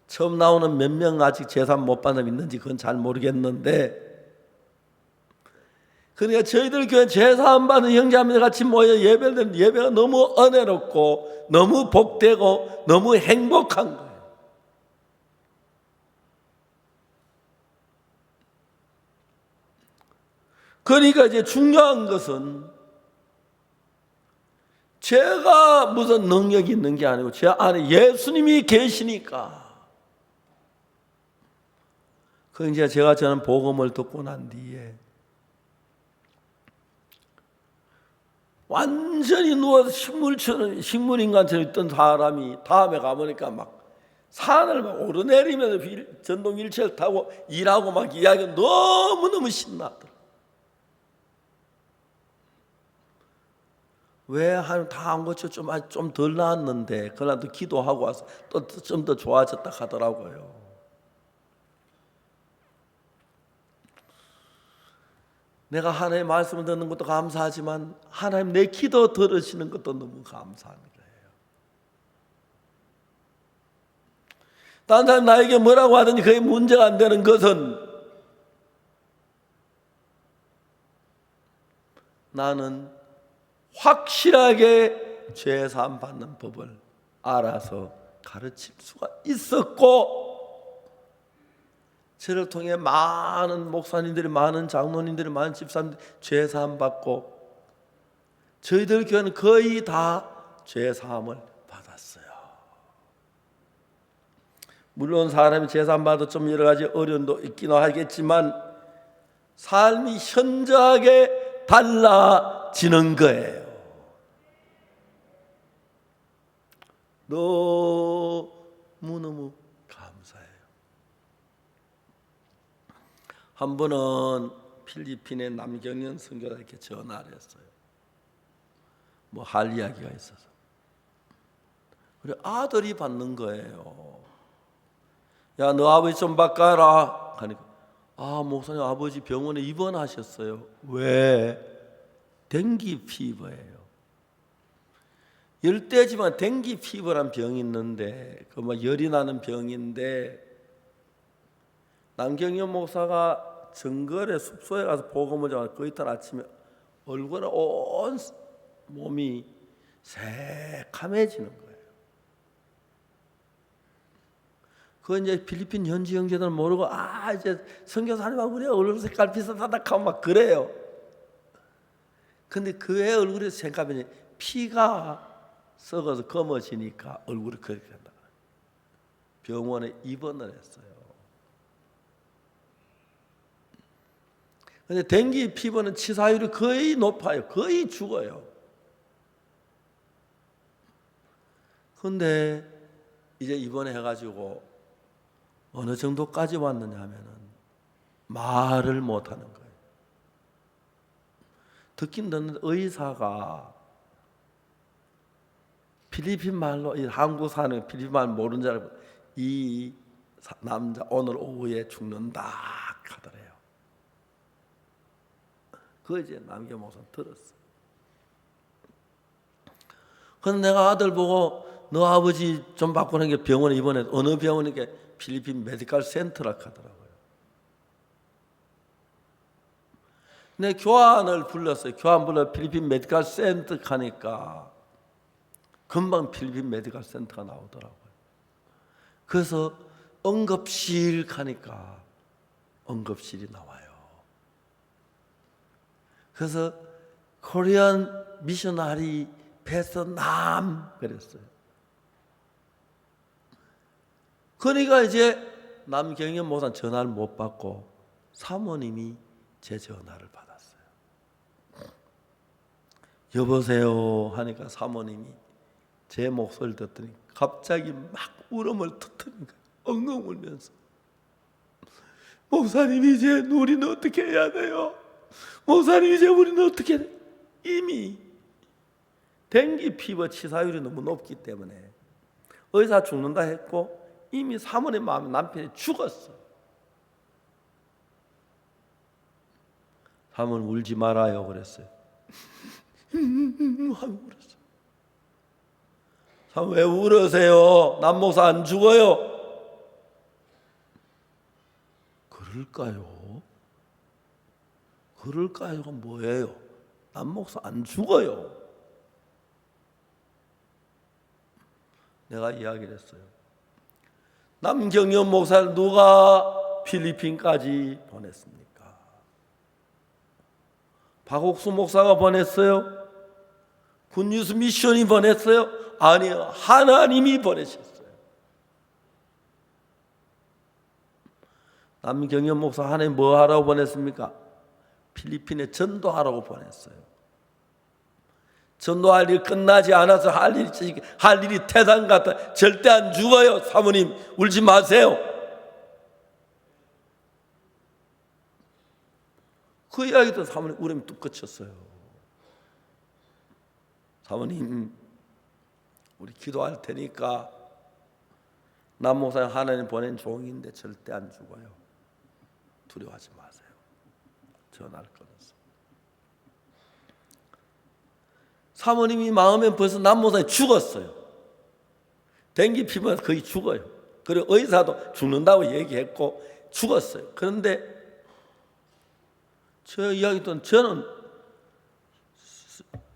처음 나오는 몇 명 아직 죄 사함 못 받는 사람 있는지 그건 잘 모르겠는데 그러니까 저희들 교회 죄 사함 받는 형제자매들 같이 모여 예배는 예배가 너무 은혜롭고 너무 복되고 너무 행복한 거예요. 그러니까 이제 중요한 것은 제가 무슨 능력이 있는 게 아니고 제 안에 예수님이 계시니까. 그 이제 저는 복음을 듣고 난 뒤에 완전히 누워서 식물인간처럼 있던 사람이 다음에 가보니까 막 산을 막 오르내리면서 전동 휠체어를 타고 일하고 막 이야기가 너무너무 신나더라. 왜 하면 다 한 것처럼 좀 덜 나았는데 그러나 기도하고 와서 또 좀 더 좋아졌다 하더라고요. 내가 하나님의 말씀을 듣는 것도 감사하지만 하나님 내 기도 들으시는 것도 너무 감사한 거예요. 다른 사람 나에게 뭐라고 하든지 그게 문제가 안 되는 것은 나는 확실하게 죄사함 받는 법을 알아서 가르칠 수가 있었고, 저를 통해 많은 목사님들이, 많은 장로님들이, 많은 집사님들이 죄사함 받고, 저희들 교회는 거의 다 죄사함을 받았어요. 물론 사람이 죄사함 받아도 좀 여러 가지 어려움도 있긴 하겠지만 삶이 현저하게 달라지는 거예요. 너무너무 감사해요. 한 번은 필리핀의 남경연 선교사에게 전화를 했어요. 뭐 할 이야기가 있어서. 그래 아들이 받는 거예요. 야, 너 아버지 좀 바꿔라 하니까, 아, 목사님 아버지 병원에 입원하셨어요. 왜? 댕기 피버예요. 열대지만 댕기 피버란 병이 있는데 그 뭐 열이 나는 병인데, 남경현 목사가 정글에 숲소에 가서 복음을 전하고 그 이튿 아침에 얼굴에 온 몸이 새카매지는 거예요. 그 이제 필리핀 현지 형제들은 모르고, 아, 이제 선교사님하고 우리 얼굴 색깔 비슷하다 하고 막 그래요. 근데 그의 얼굴에 색깔이 피가 썩어서 검어지니까 얼굴이 그렇게 된다. 병원에 입원을 했어요. 근데 댕기 피부는 치사율이 거의 높아요. 거의 죽어요. 근데 이제 입원해가지고 어느 정도까지 왔느냐 하면은 말을 못하는 거예요. 듣긴 듣는데 의사가 필리핀 말로, 한국 사는 필리핀 말 모르는 줄 알고, 이 남자 오늘 오후에 죽는다 하더래요. 그거 이제 남경 목사 들었어. 그런데 내가 아들 보고 너 아버지 좀 바꾸는 게 병원에 입원해. 어느 병원이게? 필리핀 메디컬 센터라 하더라고요. 내 교환을 불렀어요. 교환 불러 필리핀 메디컬 센터 가니까 금방 필리핀 메디컬 센터가 나오더라고요. 그래서 응급실 가니까 응급실이 나와요. 그래서 코리안 미셔너리 베트남 그랬어요. 그러니까 이제 남경현 목사는 전화를 못 받고 사모님이 제 전화를 받았어요. 여보세요 하니까 사모님이 제 목소리를 듣더니 갑자기 막 울음을 터뜨린 거예요. 엉엉 울면서, 목사님 이제 우리는 어떻게 해야 돼요? 목사님 이제 우리는 어떻게 해야 돼요? 이미 댕기 피부 치사율이 너무 높기 때문에 의사 죽는다 했고 이미 사모님 마음에 남편이 죽었어. 사모님 울지 말아요 그랬어요. 하고 울었어. 왜 울으세요? 남목사 안 죽어요. 그럴까요? 그럴까요가 뭐예요? 남목사 안 죽어요. 내가 이야기를 했어요. 남경현 목사를 누가 필리핀까지 보냈습니까? 박옥수 목사가 보냈어요? 굿뉴스 미션이 보냈어요? 아니요, 하나님이 보내셨어요. 남경현 목사 하나님 뭐 하라고 보냈습니까? 필리핀에 전도하라고 보냈어요. 전도할 일 끝나지 않아서 할 일이 태산 같아. 절대 안 죽어요. 사모님 울지 마세요. 그 이야기도 사모님 울음이 뚝 그쳤어요. 사모님 우리 기도할 테니까 남 목사님 하나님 보낸 종인데 절대 안 죽어요. 두려워하지 마세요. 전화를 끊었어. 사모님이 마음에 벌써 남 목사님 죽었어요. 댕기 피부가 거의 죽어요. 그리고 의사도 죽는다고 얘기했고 죽었어요. 그런데 저 이야기 듣는 저는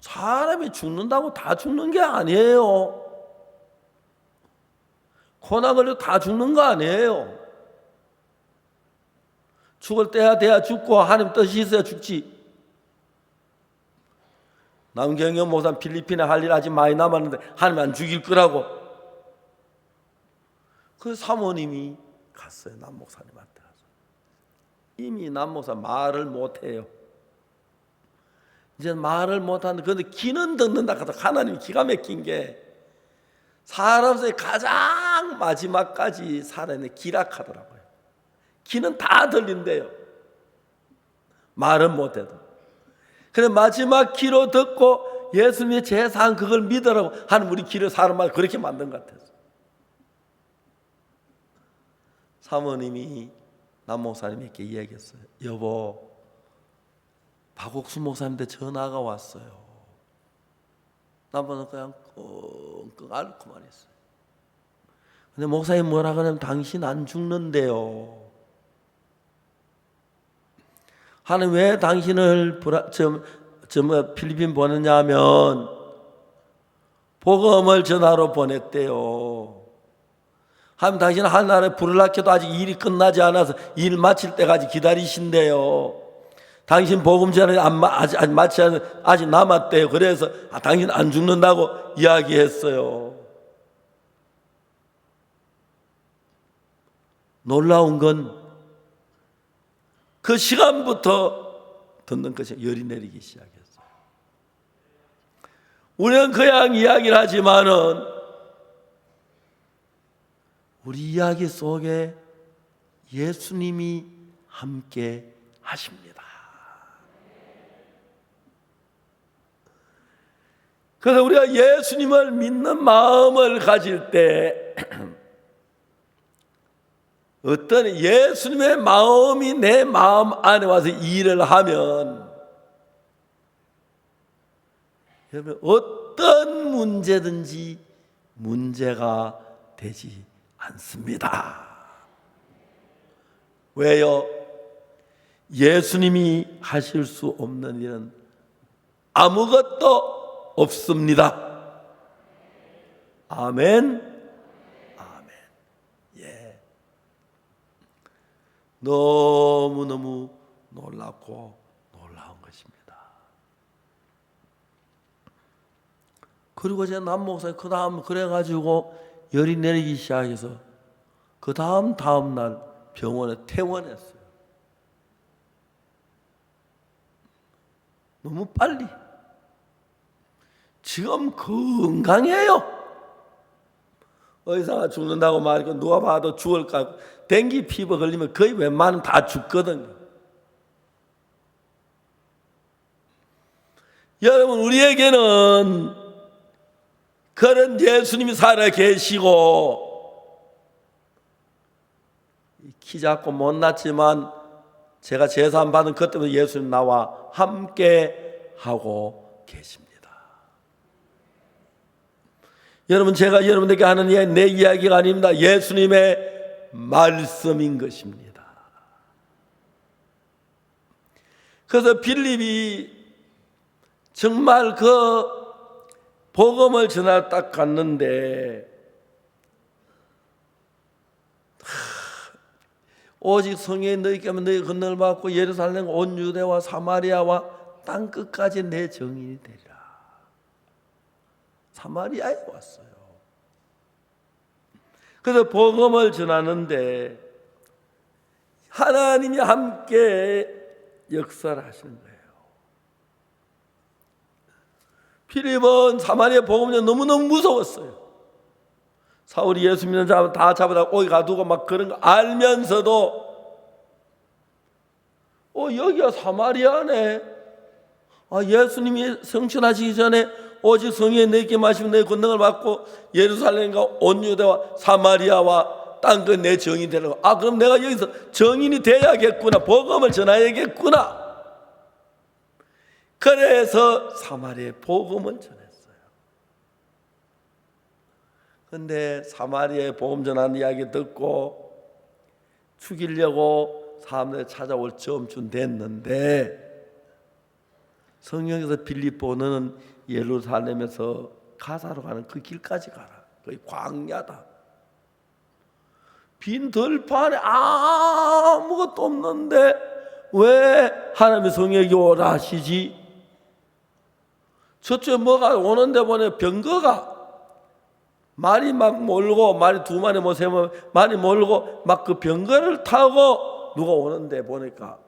사람이 죽는다고 다 죽는 게 아니에요. 코로나 걸려 다 죽는 거 아니에요. 죽을 때야 돼야 죽고 하나님 뜻이 있어야 죽지. 남경현 목사 필리핀에 할 일 아직 많이 남았는데 하나님 안 죽일 거라고. 그 사모님이 갔어요. 남 목사님한테 가서. 이미 남 목사 말을 못해요. 이제 말을 못하는데 그런데 기는 듣는다 하다 하나님이 기가 막힌 게 사람 속에 가장 마지막까지 살아있는 기락하더라고요. 기는 다 들린대요. 말은 못해도. 그래 마지막 기로 듣고 예수님의 제사한 그걸 믿으라고 하는 우리 기를 사람마다 그렇게 만든 것 같아서. 사모님이 남 목사님에게 이야기했어요. 여보, 박옥수 목사님한테 전화가 왔어요. 남편은 그냥 끙끙 앓고만 했어요. 근데 목사님 뭐라 그러냐면 당신 안 죽는데요. 하나님 왜 당신을 필리핀 보냈냐 하면 복음을 전하러 보냈대요. 하나님 당신은 하늘나라에 불을 낳혀도 아직 일이 끝나지 않아서 일 마칠 때까지 기다리신대요. 당신 복음 전에 아직 남았대요. 그래서 당신 안 죽는다고 이야기했어요. 놀라운 건 그 시간부터 듣는 것이 열이 내리기 시작했어요. 우리는 그냥 이야기를 하지만은 우리 이야기 속에 예수님이 함께 하십니다. 그래서 우리가 예수님을 믿는 마음을 가질 때 어떤 예수님의 마음이 내 마음 안에 와서 일을 하면 여러분 어떤 문제든지 문제가 되지 않습니다. 왜요? 예수님이 하실 수 없는 일은 아무것도 없습니다. 아멘. 너무너무 놀랍고 놀라운 것입니다. 그리고 제 남목사님 그 다음 그래가지고 열이 내리기 시작해서 그 다음 날 병원에 퇴원했어요. 너무 빨리. 지금 건강해요. 의사가 죽는다고 말하고 누가 봐도 죽을까. 댕기 피부 걸리면 거의 웬만하면 다 죽거든요. 여러분 우리에게는 그런 예수님이 살아 계시고 키 작고 못났지만 제가 제사 받은 것 때문에 예수님 나와 함께 하고 계십니다. 여러분 제가 여러분에게 하는 이야기 내 이야기가 아닙니다. 예수님의 말씀인 것입니다. 그래서 빌립이 정말 그 복음을 전하러 딱 갔는데 오직 성령이 너희께 하면 너희 건너를 받고 예루살렘 온 유대와 사마리아와 땅 끝까지 내 증인이 되리라. 사마리아에 왔어요. 그래서 복음을 전하는데 하나님이 함께 역사를 하시는 거예요. 필립은 사마리아 복음 전에 너무너무 무서웠어요. 사울이 예수 믿는 사람 다 잡아다 거기 가두고 막 그런 거 알면서도 여기가 사마리아네. 예수님이 성천하시기 전에 오직 성령의 내게 마시면 내 권능을 받고 예루살렘과 온 유대와 사마리아와 땅 끝 내 정인이 되라고. 그럼 내가 여기서 정인이 돼야겠구나. 복음을 전해야겠구나. 그래서 사마리아에 복음을 전했어요. 그런데 사마리아에 복음 전하는 이야기 듣고 죽이려고 사람들이 찾아올 즈음쯤 됐는데 성령에서 빌립보 너는 예루살렘에서 가사로 가는 그 길까지 가라. 거기 광야다. 빈 들판에 아무것도 없는데 왜 하나님의 성령이 오라 하시지? 저쪽에 뭐가 오는데 보니 병거가 말이 막 몰고 말이 두 마리 뭐 세 마리 몰고 막 그 병거를 타고 누가 오는데 보니까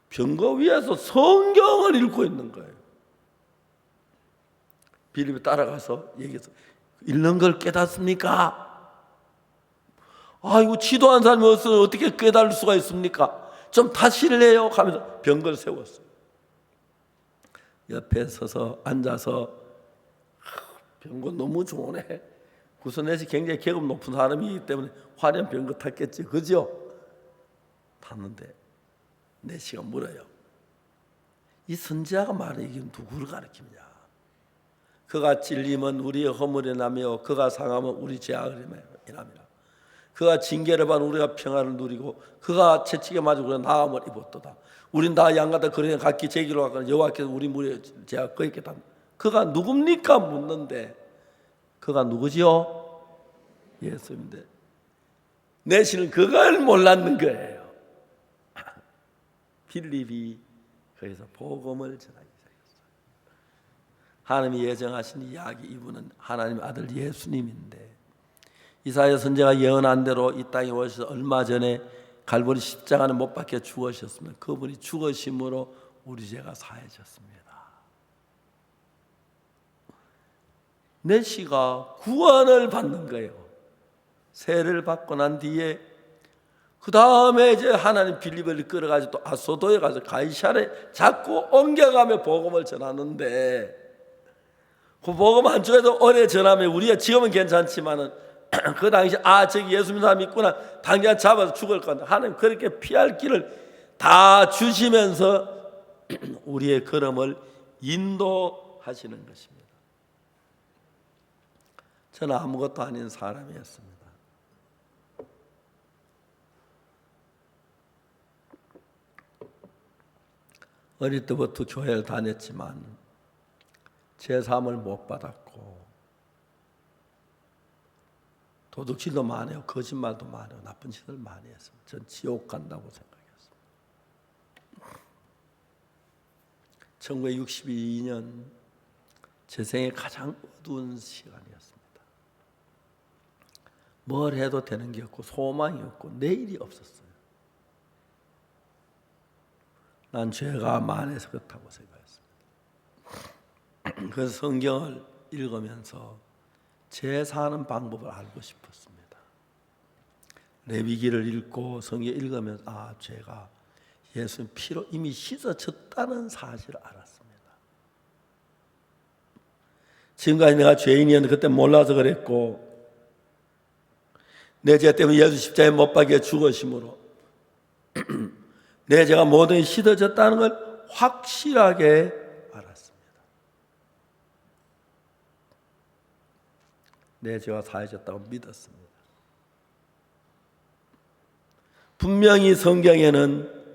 병거 위에서 성경을 읽고 있는 거예요. 빌립이 따라가서 얘기해서 읽는 걸 깨닫습니까? 이거 지도한 사람이 없으면 어떻게 깨달을 수가 있습니까? 좀 타실래요? 하면서 병거를 세웠어요. 옆에 서서 앉아서 병거 너무 좋네. 구선에서 굉장히 계급 높은 사람이기 때문에 화려한 병거 탔겠지, 그죠? 탔는데 내 씨가 물어요. 이 선지자가 말해 이게 누구를 가리킵냐? 그가 찔림은 우리의 허물이 나며 그가 상함은 우리 죄악을 인함이라. 그가 징계를 받아 우리가 평안을 누리고 그가 채찍에 맞아 우리가 나음을 입었도다. 우린 다 양가다 그러니 각기 제기로 가거나 여호와께서 우리 무리의 죄악 그에게 다. 그가 누굽니까? 묻는데 그가 누구지요? 예수인데 내시는 그걸 몰랐는 거예요. 빌립이 거기서 복음을 전하기 시작했어요. 하나님이 예정하신 이야기, 이분은 하나님의 아들 예수님인데 이사야 선지자가 예언한 대로 이 땅에 오셔서 얼마 전에 갈보리 십자가는 못 박혀 죽으셨습니다. 그분이 죽으심으로 우리 죄가 사해졌습니다. 내시가 구원을 받는 거예요. 세례를 받고 난 뒤에 그 다음에 이제 하나님 빌립을 끌어가지고 또 아소도에 가서 가이사랴에 자꾸 옮겨가며 복음을 전하는데 그 복음 한쪽에도 오래 전하면 우리가 지금은 괜찮지만은 그 당시 저기 예수 믿는 사람이 있구나 당장 잡아서 죽을 건데 하나님 그렇게 피할 길을 다 주시면서 우리의 걸음을 인도하시는 것입니다. 저는 아무것도 아닌 사람이었습니다. 어릴 때부터 교회를 다녔지만 제 삶을 못 받았고 도둑질도 많이 해요. 거짓말도 많이 해요. 나쁜 짓을 많이 했습니다. 전 지옥 간다고 생각했습니다. 1962년 제 생애 가장 어두운 시간이었습니다. 뭘 해도 되는 게 없고 소망이 없고 내일이 없었어요. 난 죄가 많아서 그렇다고 생각했습니다. 그래서 성경을 읽으면서 제 사는 방법을 알고 싶었습니다. 레위기를 읽고 성경 읽으면서 죄가 예수님 피로 이미 씻어졌다는 사실을 알았습니다. 지금까지 내가 죄인이었는데 그때 몰라서 그랬고 내 죄 때문에 예수 십자가에 못 박혀 죽으심으로 내 죄가 모든 씻어졌다는 걸 확실하게 알았습니다. 내 죄가 사해졌다고 믿었습니다. 분명히 성경에는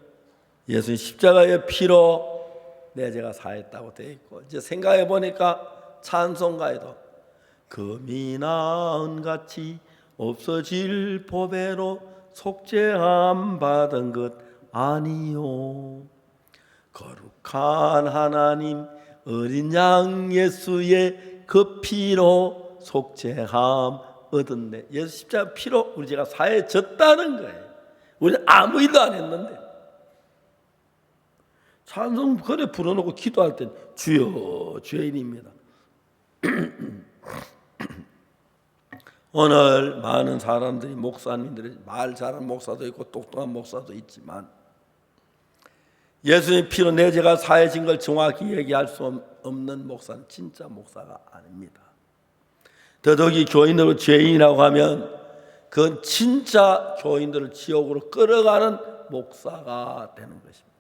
예수님 십자가의 피로 내 죄가 사했다고 되어 있고 이제 생각해 보니까 찬송가에도 금이 나은 같이 없어질 보배로 속죄함 받은 것 아니요 거룩한 하나님 어린 양 예수의 그 피로 속죄함 얻었네. 예수 십자가 피로 우리 죄가 사해졌다는 거예요. 우리는 아무 일도 안 했는데. 찬송 그래 불어놓고 기도할 땐 주여 죄인입니다. 오늘 많은 사람들이 목사님들이 말 잘하는 목사도 있고 똑똑한 목사도 있지만 예수의 피로 내 죄가 사해진 걸 정확히 얘기할 수 없는 목사는 진짜 목사가 아닙니다. 더더욱이 교인으로 죄인이라고 하면 그건 진짜 교인들을 지옥으로 끌어가는 목사가 되는 것입니다.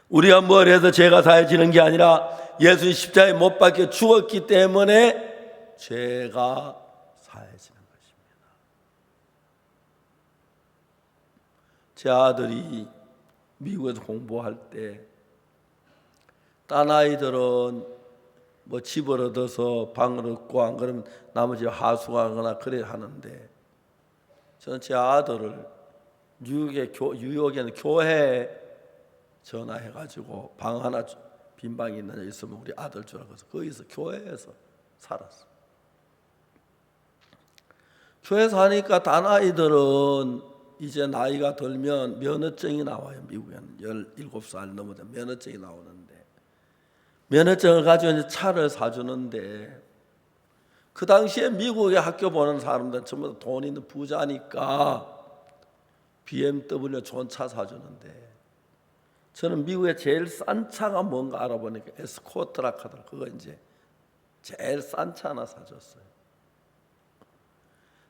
우리가 뭘 해서 죄가 사해지는 게 아니라 예수의 십자가에 못 박혀 죽었기 때문에 죄가 사해지는 것입니다. 제 아들이 미국에서 공부할 때 딴 아이들은 뭐 집을 얻어서 방을 얻고 안 그러면 나머지 하숙하거나 그래 하는데 저는 제 아들을 뉴욕에는 교회에 전화해가지고 방 하나 빈 방이 있느냐 있으면 우리 아들 주라고 해서 거기서 교회에서 살았어. 교회에서 하니까 딴 아이들은 이제 나이가 들면 면허증이 나와요. 미국에는 17살 넘으면 면허증이 나오는데 면허증을 가지고 이제 차를 사주는데 그 당시에 미국에 학교 보는 사람들은 전부 다 돈 있는 부자니까 BMW 좋은 차 사주는데 저는 미국에 제일 싼 차가 뭔가 알아보니까 에스코트라 카드 그거 이제 제일 싼 차 하나 사줬어요.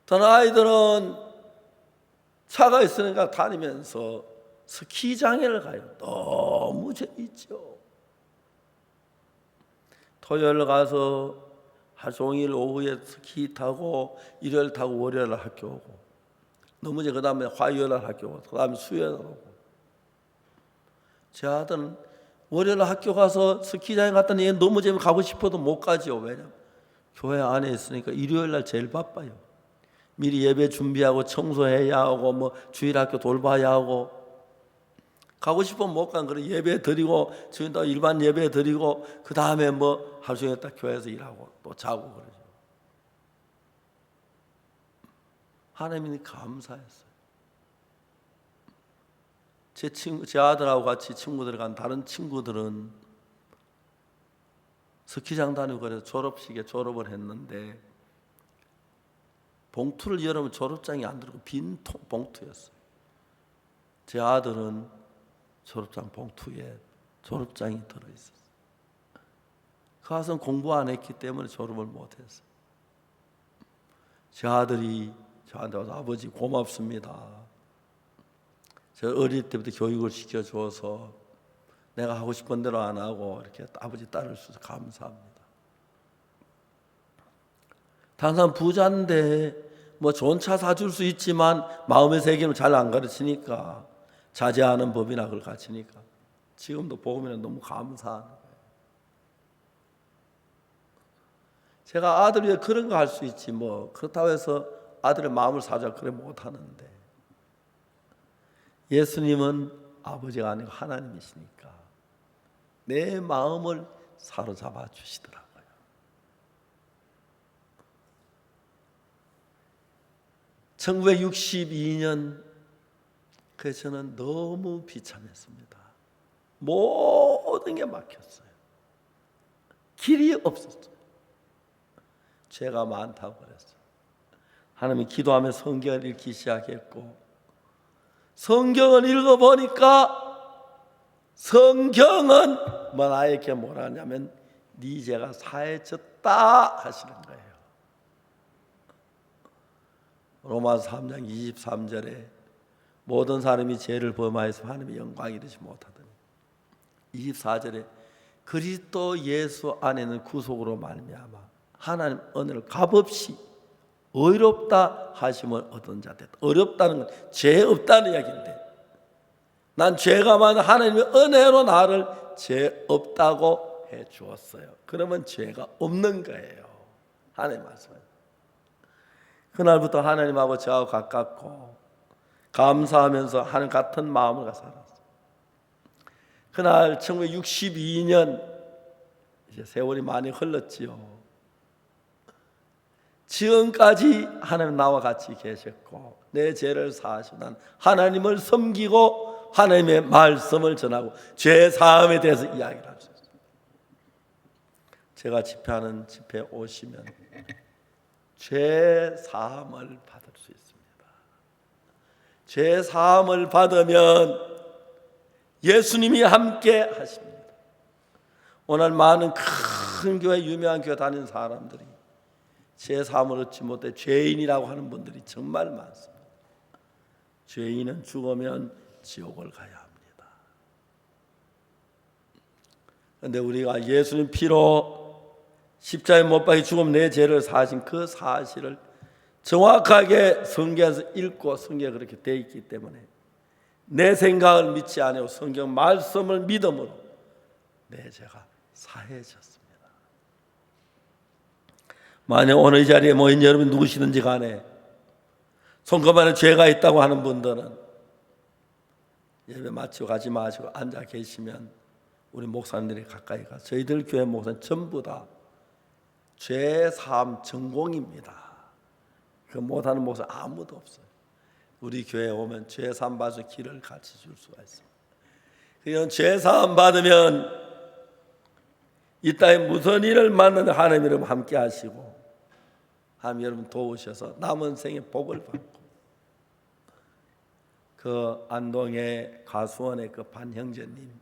더 아이들은 차가 있으니까 다니면서 스키장에를 가요. 너무 재밌죠. 토요일 가서 하루 종일 오후에 스키 타고 일요일 타고 월요일 학교 오고 넘어져 그 다음에 화요일 학교 오고 그 다음에 수요일 오고 제 아들은 월요일 학교 가서 스키장에 갔더니 넘어지면 가고 싶어도 못 가죠. 왜냐면 교회 안에 있으니까 일요일 날 제일 바빠요. 미리 예배 준비하고 청소해야 하고 뭐 주일 학교 돌봐야 하고 가고 싶으면 못 간 그래 예배 드리고 주일날 일반 예배 드리고 그 다음에 뭐 하루 종일 딱 교회에서 일하고 또 자고 그러죠. 하나님이 감사했어요. 제 아들하고 같이 친구들 간 다른 친구들은 스키장 다니고 그래서 졸업식에 졸업을 했는데 봉투를 열으면 졸업장이 안 들고 빈 봉투였어요. 제 아들은 졸업장 봉투에 졸업장이 들어있었어요. 그 아들은 공부 안 했기 때문에 졸업을 못했어요. 제 아들이 저한테 와서 아버지 고맙습니다. 제가 어릴 때부터 교육을 시켜줘서 내가 하고 싶은 대로 안 하고 이렇게 아버지 따를 수 있어서 감사합니다. 다른 사람 부자인데 뭐 좋은 차 사줄 수 있지만 마음의 세계는 잘 안 가르치니까 자제하는 법이나 그걸 가르치니까 지금도 보면 너무 감사한 거예요. 제가 아들 위해 그런 거 할 수 있지 뭐 그렇다고 해서 아들의 마음을 사자 그래 못하는데 예수님은 아버지가 아니고 하나님이시니까 내 마음을 사로잡아 주시더라고요. (1962년) 그래서 저는 너무 비참했습니다. 모든 게 막혔어요. 길이 없었어요. 죄가 많다고 그랬어요. 하나님이 기도하며 성경을 읽기 시작했고 성경을 읽어보니까 성경은 뭐 나에게 뭐라 하냐면 네 죄가 사해졌다 하시는 거예요. 로마서 3장 23절에 모든 사람이 죄를 범하여서 하나님의 영광이 이르지 못하더니 24절에 그리스도 예수 안에는 구속으로 말미암아 하나님 은혜를 값없이 의롭다 하심을 얻은 자 됐다. 어렵다는 건 죄 없다는 이야기인데 난 죄가 많아 하나님의 은혜로 나를 죄 없다고 해 주었어요. 그러면 죄가 없는 거예요. 하나님 말씀은 그날부터 하나님하고 저하고 가깝고 감사하면서 하나님 같은 마음을 살았어요. 그날 1962년 이제 세월이 많이 흘렀지요. 지금까지 하나님 나와 같이 계셨고 내 죄를 사하시고 난 하나님을 섬기고 하나님의 말씀을 전하고 죄 사함에 대해서 이야기를 할 수 있어요. 제가 집회하는 집회에 오시면 죄 사함을 받을 수 있습니다. 죄 사함을 받으면 예수님이 함께 하십니다. 오늘 많은 큰 교회, 유명한 교회 다니는 사람들이 죄 사함을 얻지 못해 죄인이라고 하는 분들이 정말 많습니다. 죄인은 죽으면 지옥을 가야 합니다. 그런데 우리가 예수님 피로 십자가에 못 박혀 죽음 내 죄를 사하신 그 사실을 정확하게 성경에서 읽고 성경에 그렇게 되어 있기 때문에 내 생각을 믿지 않고 성경 말씀을 믿음으로 내 죄가 사해졌습니다. 만약 오늘 이 자리에 모인 여러분 누구시든지 간에 손꼽아는 죄가 있다고 하는 분들은 예배 마치고 가지 마시고 앉아 계시면 우리 목사님들이 가까이 가서 저희들 교회 목사님 전부 다 죄 사함 전공입니다. 그 못하는 목사 아무도 없어요. 우리 교회에 오면 죄 사함 받아서 길을 가르쳐 줄 수가 있습니다. 그냥 죄 사함 받으면 이 땅에 무슨 일을 만나든 하나님 여러분 함께 하시고 하나님 여러분 도우셔서 남은 생에 복을 받고 그 안동의 가수원의 그 반형제님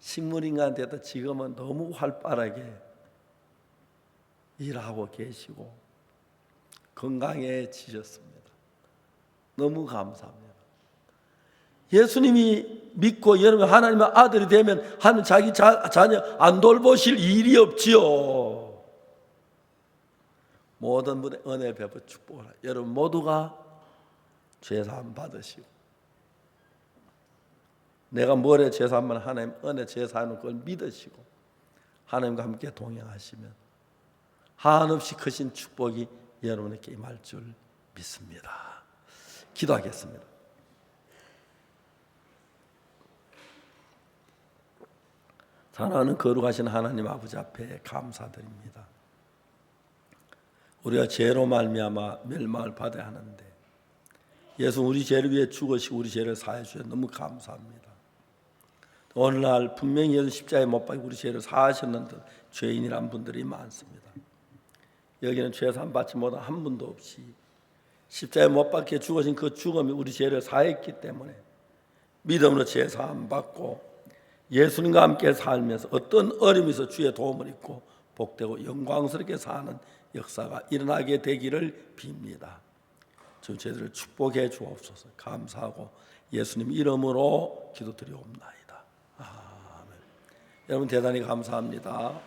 식물인간한테도 지금은 너무 활발하게 일하고 계시고 건강해지셨습니다. 너무 감사합니다. 예수님이 믿고 여러분 하나님의 아들이 되면 하나님 자기 자녀 안 돌보실 일이 없지요. 모든 분의 은혜 베풀어 축복을 하라. 여러분 모두가 죄사함 받으시고 내가 뭐래 죄사함을 하나님 은혜 죄사하는 걸 믿으시고 하나님과 함께 동행하시면 한없이 크신 축복이 여러분에게 임할 줄 믿습니다. 기도하겠습니다. 사랑하는 거룩하신 하나님 아버지 앞에 감사드립니다. 우리가 죄로 말미암아 멸망을 받아야 하는데 예수 우리 죄를 위해 죽으시고 우리 죄를 사해 주셔서 너무 감사합니다. 오늘날 분명히 예수 십자가에 못 박혀 우리 죄를 사하셨는데 죄인이란 분들이 많습니다. 여기는 죄 사함 받지 못한 한 분도 없이 십자가에 못 박혀 죽으신 그 죽음이 우리 죄를 사했기 때문에 믿음으로 죄 사함 받고 예수님과 함께 살면서 어떤 어려움이 있어 주의 도움을 입고 복되고 영광스럽게 사는 역사가 일어나게 되기를 빕니다. 주 저희들을 축복해 주옵소서. 감사하고 예수님 이름으로 기도드리옵나이다. 아멘. 여러분 대단히 감사합니다.